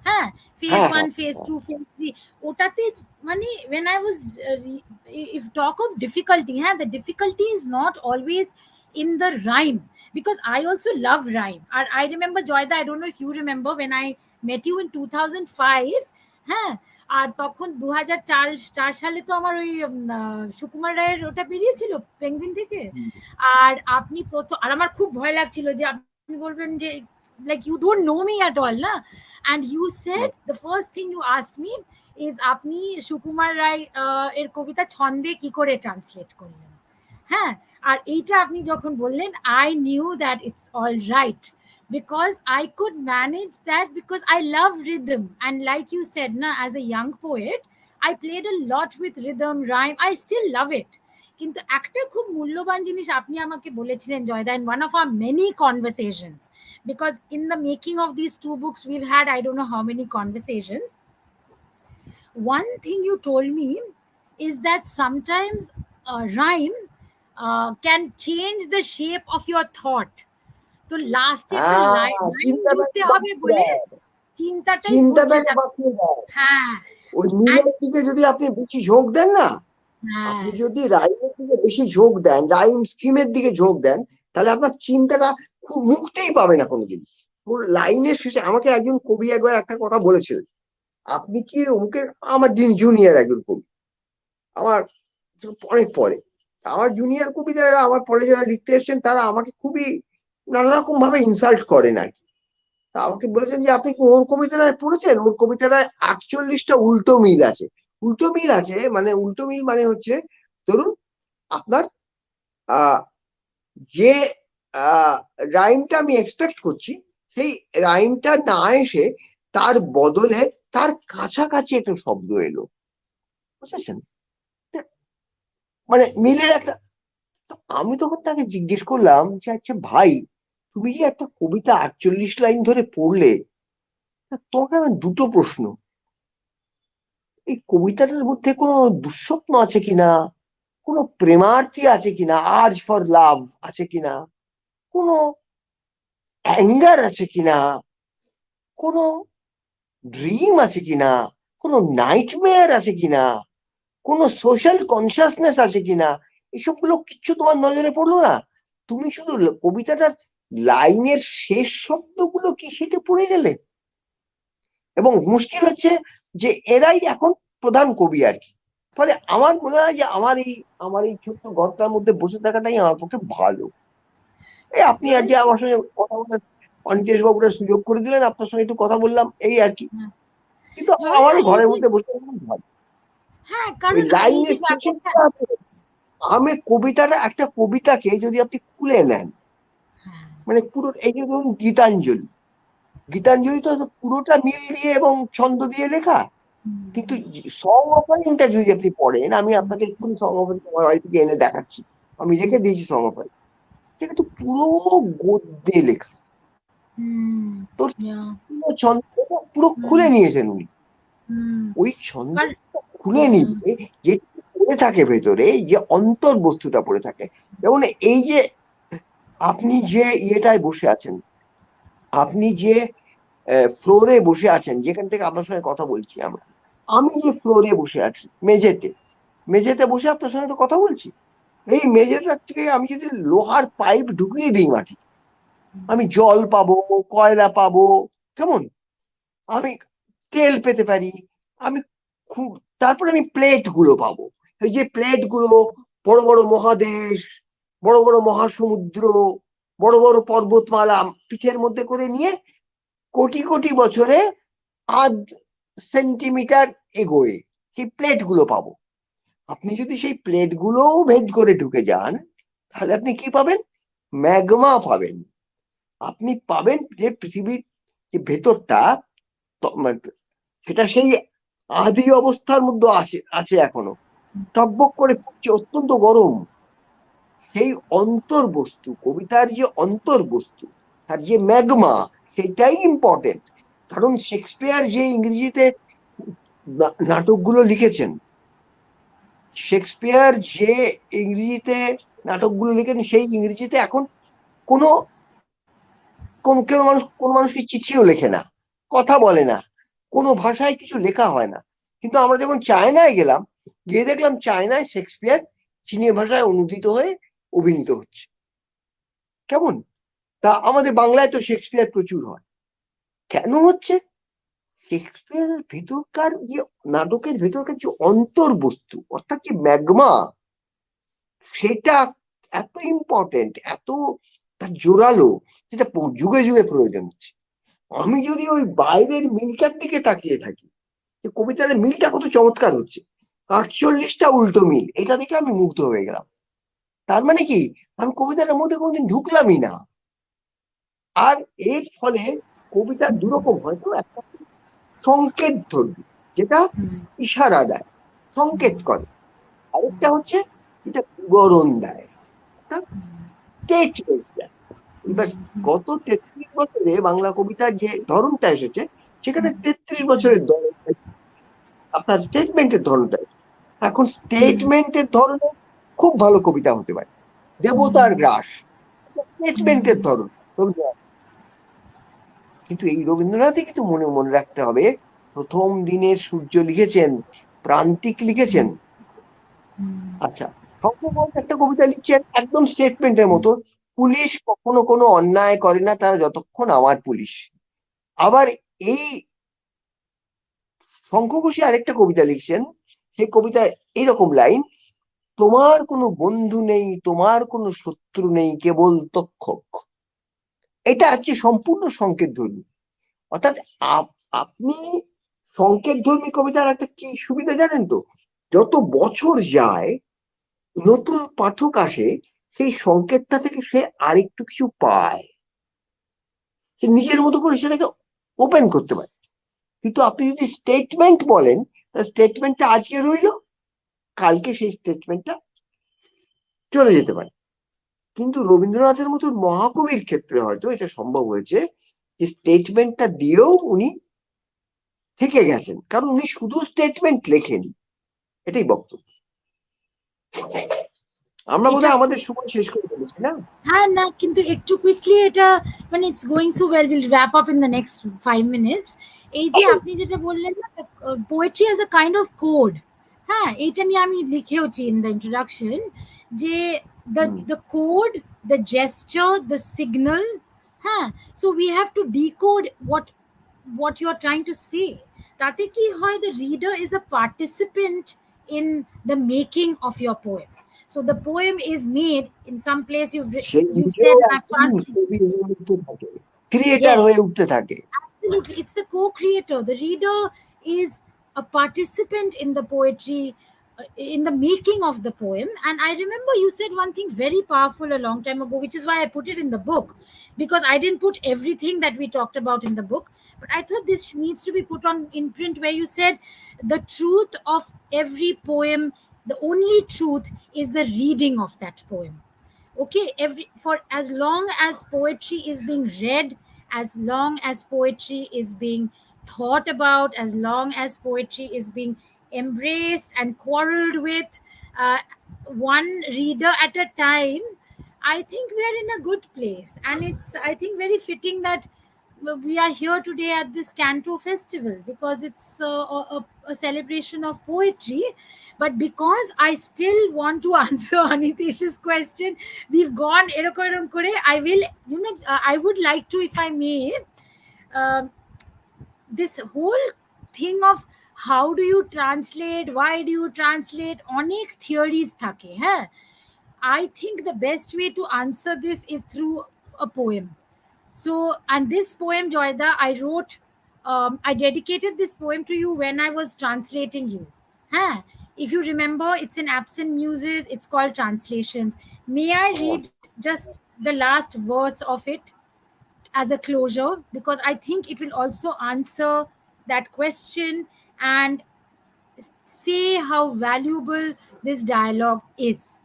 S3: হ্যাঁ, phase 1 phase 2 phase 3, ওটাতে মানে when I was if talk of difficulty, হ্যাঁ, the difficulty is not always in the rhyme, because I also love rhyme. I remember, Joyda, I don't know if you remember, when I met you in 2005, হ্যাঁ, আর তখন 2004 সালে তো আমার ওই সুকুমার রায়ের ওটা বেরিয়েছিল পেঙ্গুইন থেকে। আর আপনি প্রথম, আর আমার খুব ভয় লাগছিল যে আপনি বলবেন যে like you don't know me at all না, and you said the first thing you asked me is আপনি সুকুমার রায় এর কবিতা ছন্দে কি করে ট্রান্সলেট করলেন। হ্যাঁ, আর এইটা আপনি যখন বললেন I knew that it's all right because I could manage that because I love rhythm, and like you said na, as a young poet I played a lot with rhythm, rhyme, I still love it. কিন্তু একটা খুব মূল্যবান জিনিস আপনি আমাকে বলেছিলেন Joyda in one of our many conversations, because in the making of these two books we've had I don't know how many conversations. One thing you told me is that sometimes rhyme can change the shape of your thought. তো লাস্টে একটা line জুড়তে হবে বলে চিন্তাটাই বদলে যাবে। হ্যাঁ,
S4: ওই মিলের দিকে যদি আপনি বেশি ঝোঁক দেন না, আপনি যদি রাইমের দিকে বেশি ঝোঁক দেন, রাইম স্কিমের দিকে ঝোঁক দেন, তাহলে আপনার চিন্তাটা খুব মুক্তেই পাবে না কোনোদিন। লাইনের শেষে আমাকে একজন কবি একবার একটা কথা বলেছিলেন, আপনি কি অমুকের, আমার জুনিয়র একজন কবি, আমার অনেক পরে, আমার জুনিয়র কবিতারা আমার পরে যারা লিখতে এসছেন তারা আমাকে খুবই নানা রকম ভাবে ইনসাল্ট করেন আর কি। আমাকে বলেছেন যে আপনি ওর কবিতাটায় পড়েছেন, ওর কবিতাটায় 48টা উল্টো মিল আছে। উল্টো মিল আছে মানে, উল্টো মিল মানে হচ্ছে ধরুন আপনার যে রাইমটা আমি এক্সপেক্ট করছি সেই রাইমটা না এসে তার বদলে তার কাছাকাছি একটা শব্দ এলো, বুঝেছেন? মানে মিলের একটা। আমি তখন তাকে জিজ্ঞেস করলাম যে আচ্ছা ভাই, তুমি যে একটা কবিতা 48 লাইন ধরে পড়লে, তোমাকে আমার দুটো প্রশ্ন, এই কবিতাটার মধ্যে কোনো দুঃস্বপ্ন আছে কিনা, কোনো প্রেমার্থী আছে কিনা, আর্জ ফর লাভ আছে কিনা, কোনো অ্যাঙ্গার আছে কিনা, কোনো ড্রিম আছে কিনা, কোনো নাইটমেয়ার আছে কিনা, কোনো সোশ্যাল কনসিয়াসনেস আছে কিনা, এসবগুলো কিচ্ছু তোমার নজরে পড়লো না। তুমি শুধু কবিতাটার লাইনের শেষ শব্দগুলো কি সেটা পড়ে গেলে। এবং মুশকিল হচ্ছে যে এরাই এখন প্রধান কবি আর কি। ফলে আমার মনে হয় যে আমার এই ছোট্ট ঘরটার মধ্যে বসে থাকাটাই আমার পক্ষে ভালো। এই আপনি আজকে আমার সঙ্গে কথা বলে অনিকেশ বাবুরা সুযোগ করে দিলেন, আপনার সঙ্গে একটু কথা বললাম এই আর কি। কিন্তু আমারও ঘরের মধ্যে বসে থাকা ভালো। লাইনের আমি কবিতাটা, একটা কবিতাকে যদি আপনি খুলে নেন, মানে পুরো, এই যে ধরুন গীতাঞ্জলি, গীতাঞ্জলি তো পুরোটা মিল দিয়ে এবং ছন্দ দিয়ে লেখা, কিন্তু সং অফারিংটা যদি আপনি পড়েন, আমি আপনাকে এক্ষুনি সং অফারিং আমার বাড়ি থেকে এনে দেখাচ্ছি, আমি রেখে দিয়েছি সং অফারিং, সেটা তো পুরো গদ্যে লেখা। তোর ছন্দ পুরো খুলে নিয়েছেন উনি, ওই ছন্দ খুলে নিয়ে যে পড়ে থাকে ভেতরে, যে অন্তর্বস্তুটা পড়ে থাকে। যেমন এই যে আপনি যে ইয়েটায় বসে আছেন, আপনি যে ফ্লোরে বসে আছেন, যেখান থেকে আপনার সঙ্গে কথা বলছি আমরা, আমি যে ফ্লোরে বসে আছি, মেঝেতে বসে আপনার সঙ্গে তো কথা বলছি, এই মেঝেটার থেকে আমি যদি লোহার পাইপ ঢুকিয়ে দিই মাটি, আমি জল পাবো, কয়লা পাবো, কেমন, আমি তেল পেতে পারি, আমি তারপরে আমি প্লেট গুলো পাবো। এই যে প্লেট গুলো বড় বড় মহাদেশ, বড় বড় মহাসমুদ্র, বড় বড় পর্বতমালা পিঠের মধ্যে করে নিয়ে কোটি কোটি বছরে আধ সেন্টিমিটার এগোয়ে সেই প্লেট গুলো পাবো। আপনি যদি সেই প্লেট গুলোও ভেদ করে ঢুকে যান, তাহলে আপনি কি পাবেন? ম্যাগমা পাবেন। আপনি পাবেন যে পৃথিবীর যে ভেতরটা, সেটা সেই আদি অবস্থার মধ্যে আছে এখনো, টকবক করে ফুটছে, অত্যন্ত গরম। সেই অন্তর্বস্তু, কবিতার যে অন্তর্বস্তু, তার যে ম্যাগমা, সেটাই ইম্পর্টেন্ট। কারণ শেক্সপিয়ার যে ইংরেজিতে নাটকগুলো লিখেছেন, সেই ইংরেজিতে এখন কোন মানুষকে চিঠিও লেখে না, কথা বলে না, কোনো ভাষায় কিছু লেখা হয় না। কিন্তু আমরা যখন চায়নায় গেলাম, গিয়ে দেখলাম চায়নায় শেক্সপিয়ার চীনীয় ভাষায় অনুদিত হয়ে অভিনীত হচ্ছে। কেমন? তা আমাদের বাংলায় তো শেক্সপিয়ার প্রচুর হয়, কেন হচ্ছে? শেক্সপিয়ারের ভেতরকার যে নাটকের ভেতরকার যে অন্তর্বস্তু, অর্থাৎ যে ম্যাগমা, সেটা এত ইম্পর্টেন্ট, এত তার জোরালো, যেটা যুগে যুগে প্রয়োজন হচ্ছে। আমি যদি ওই বাইরের মিলটার দিকে তাকিয়ে থাকি, যে কবিতার মিলটা কত চমৎকার হচ্ছে, 48টা উল্টো মিল, এটা দেখে আমি মুগ্ধ হয়ে গেলাম। তার মানে কি, আমি কবিতার মধ্যে কোনোদিন ঢুকলামই না। আর এর ফলে কবিতা দুরকম, হয়তো একটা সংকেত ধর্মী, যেটা ইশারা দেয়, সংকেত করে, আরেকটা হচ্ছে যেটা বিবরণ দেয়, স্টেটমেন্ট দেয়। এবার গত 33 বছরে বাংলা কবিতার যে ধরনটা এসেছে, সেখানে 33 বছরের ধরনটা, আপনার স্টেটমেন্টের ধরনটা। এখন স্টেটমেন্টের ধরনে খুব ভালো কবিতা হতে পারে, দেবতার গ্রাস, স্টেটমেন্টের ধরন। কিন্তু এই রবীন্দ্রনাথই কিন্তু মনে মনে রাখতে হবে, প্রথম দিনের সূর্য লিখেছেন, প্রান্তিক লিখেছেন। আচ্ছা, শঙ্করবন্ত একটা কবিতা লিখছেন একদম স্টেটমেন্টের মতো, পুলিশ কখনো কোনো অন্যায় করে না তারা যতক্ষণ আমার পুলিশ। আবার এই শঙ্খ ঘোষী আরেকটা কবিতা লিখছেন, সেই কবিতায় এইরকম লাইন, তোমার কোনো বন্ধু নেই, তোমার কোনো শত্রু নেই, কেবল তক্ষক। এটা হচ্ছে সম্পূর্ণ সংকেত ধর্মী। অর্থাৎ আপনি সংকেত ধর্মী কবিতার একটা কি সুবিধা জানেন তো, যত বছর যায় নতুন পাঠক আসে, সেই সংকেতটা থেকে সে আরেকটু কিছু পায়, সে নিজের মতো করে সেটাকে ওপেন করতে পারে। কিন্তু আপনি যদি স্টেটমেন্ট বলেন, স্টেটমেন্টটা আজকে রইল, কালকে সেই স্টেটমেন্টটা চলে যেতে পারে। কিন্তু রবীন্দ্রনাথের মতো মহাকবির ক্ষেত্রে হয়তো এটা সম্ভব হয়েছে, যে স্টেটমেন্টটা দিয়েও উনি থেকে গেছেন, কারণ উনি শুধু স্টেটমেন্ট লেখেনি। এটাই বক্তব্য। আমরা বোধহয় আমাদের সময় শেষ করে ফেলেছি না?
S3: হ্যাঁ, না কিন্তু একটু কুইকলি এটা, মানে it's going so well, will wrap up in the next 5 minutes. এই যে আপনি যেটা বললেন না, poetry as a kind of code, হ্যাঁ, এইটা নিয়ে আমি লিখেওছি ইন দ্য ইন্ট্রোডাকশন, যে the code, the gesture, the signal, হ্যাঁ, so we have to decode what you are trying to say. তাতে কি হয়, the reader is a participant in the making of your poem. So the poem is made in some place, you've said, and I've translated.
S4: Creator হয়ে উঠতে থাকে।
S3: Absolutely, it's the co-creator. The reader is a participant in the poetry, in the making of the poem. And I remember you said one thing very powerful a long time ago, which is why I put it in the book, because I didn't put everything that we talked about in the book, but I thought this needs to be put on in print, where you said the truth of every poem, the only truth is the reading of that poem. Okay, for as long as poetry is being read, as long as poetry is being thought about, as long as poetry is being embraced and quarreled with, one reader at a time, I think we are in a good place. And it's, I think, very fitting that we are here today at this Canto festival, because it's a celebration of poetry. But because I still want to answer Anitesh's question, we've gone erokoram kore. I will, I would like to, if I may, this whole thing of how do you translate, why do you translate, onek theories thake, huh? I think the best way to answer this is through a poem. So, and this poem, Joyda, I wrote, I dedicated this poem to you when I was translating you. Huh? If you remember, it's in Absent Muses, it's called Translations. May I read just the last verse of it as a closure? Because I think it will also answer that question and say how valuable this dialogue is.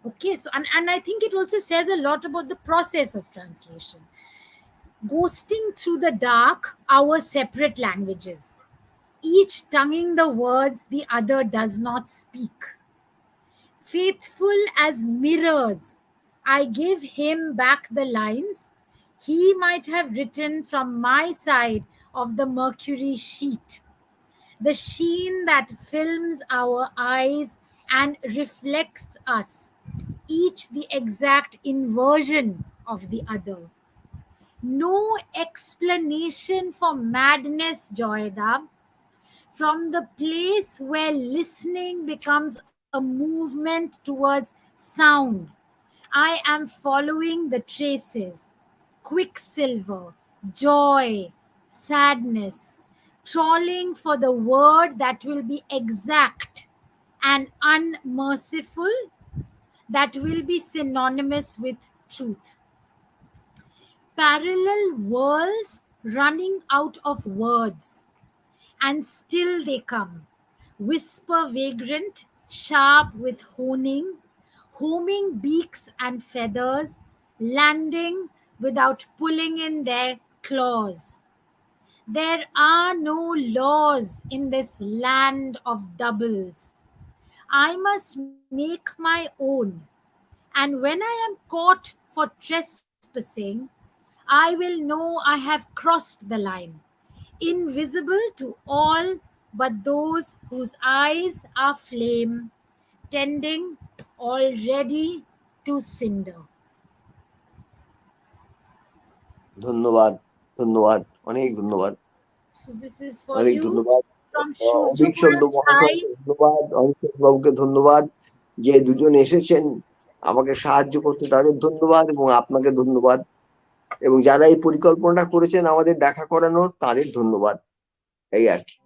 S3: Okay, so, and I think it also says a lot about the process of translation. Ghosting through the dark our separate languages, each tonguing the words the other does not speak. Faithful as mirrors, I give him back the lines he might have written from my side of the mercury sheet, the sheen that films our eyes and reflects us, each the exact inversion of the other. No explanation for madness, Joyda. From the place where listening becomes a movement towards sound, I am following the traces: quicksilver, joy, sadness, trawling for the word that will be exact and unmerciful, that will be synonymous with truth. Parallel worlds running out of words, and still they come. Whisper vagrant, sharp with honing, homing beaks and feathers, landing without pulling in their claws. There are no laws in this land of doubles. I must make my own, and when I am caught for trespassing, I will know I have crossed the line, invisible to all but those whose eyes are flame, tending already to cinder.
S4: ধন্যবাদ, ধন্যবাদ, অনেক ধন্যবাদ,
S3: So this is for
S4: অনেক
S3: you
S4: ধন্যবাদ।
S3: from
S4: Abhik
S3: Shurjapura
S4: Chandra
S3: Chai.
S4: মহাশয়কে ধন্যবাদ, অভিষেক বাবুকে ধন্যবাদ, যে দুজন এসেছেন আমাকে সাহায্য করতে তাদের ধন্যবাদ, এবং আপনাকে ধন্যবাদ, এবং যারা এই পরিকল্পনাটা করেছেন আমাদের দেখা করানোর তাদের ধন্যবাদ। এই আর কি।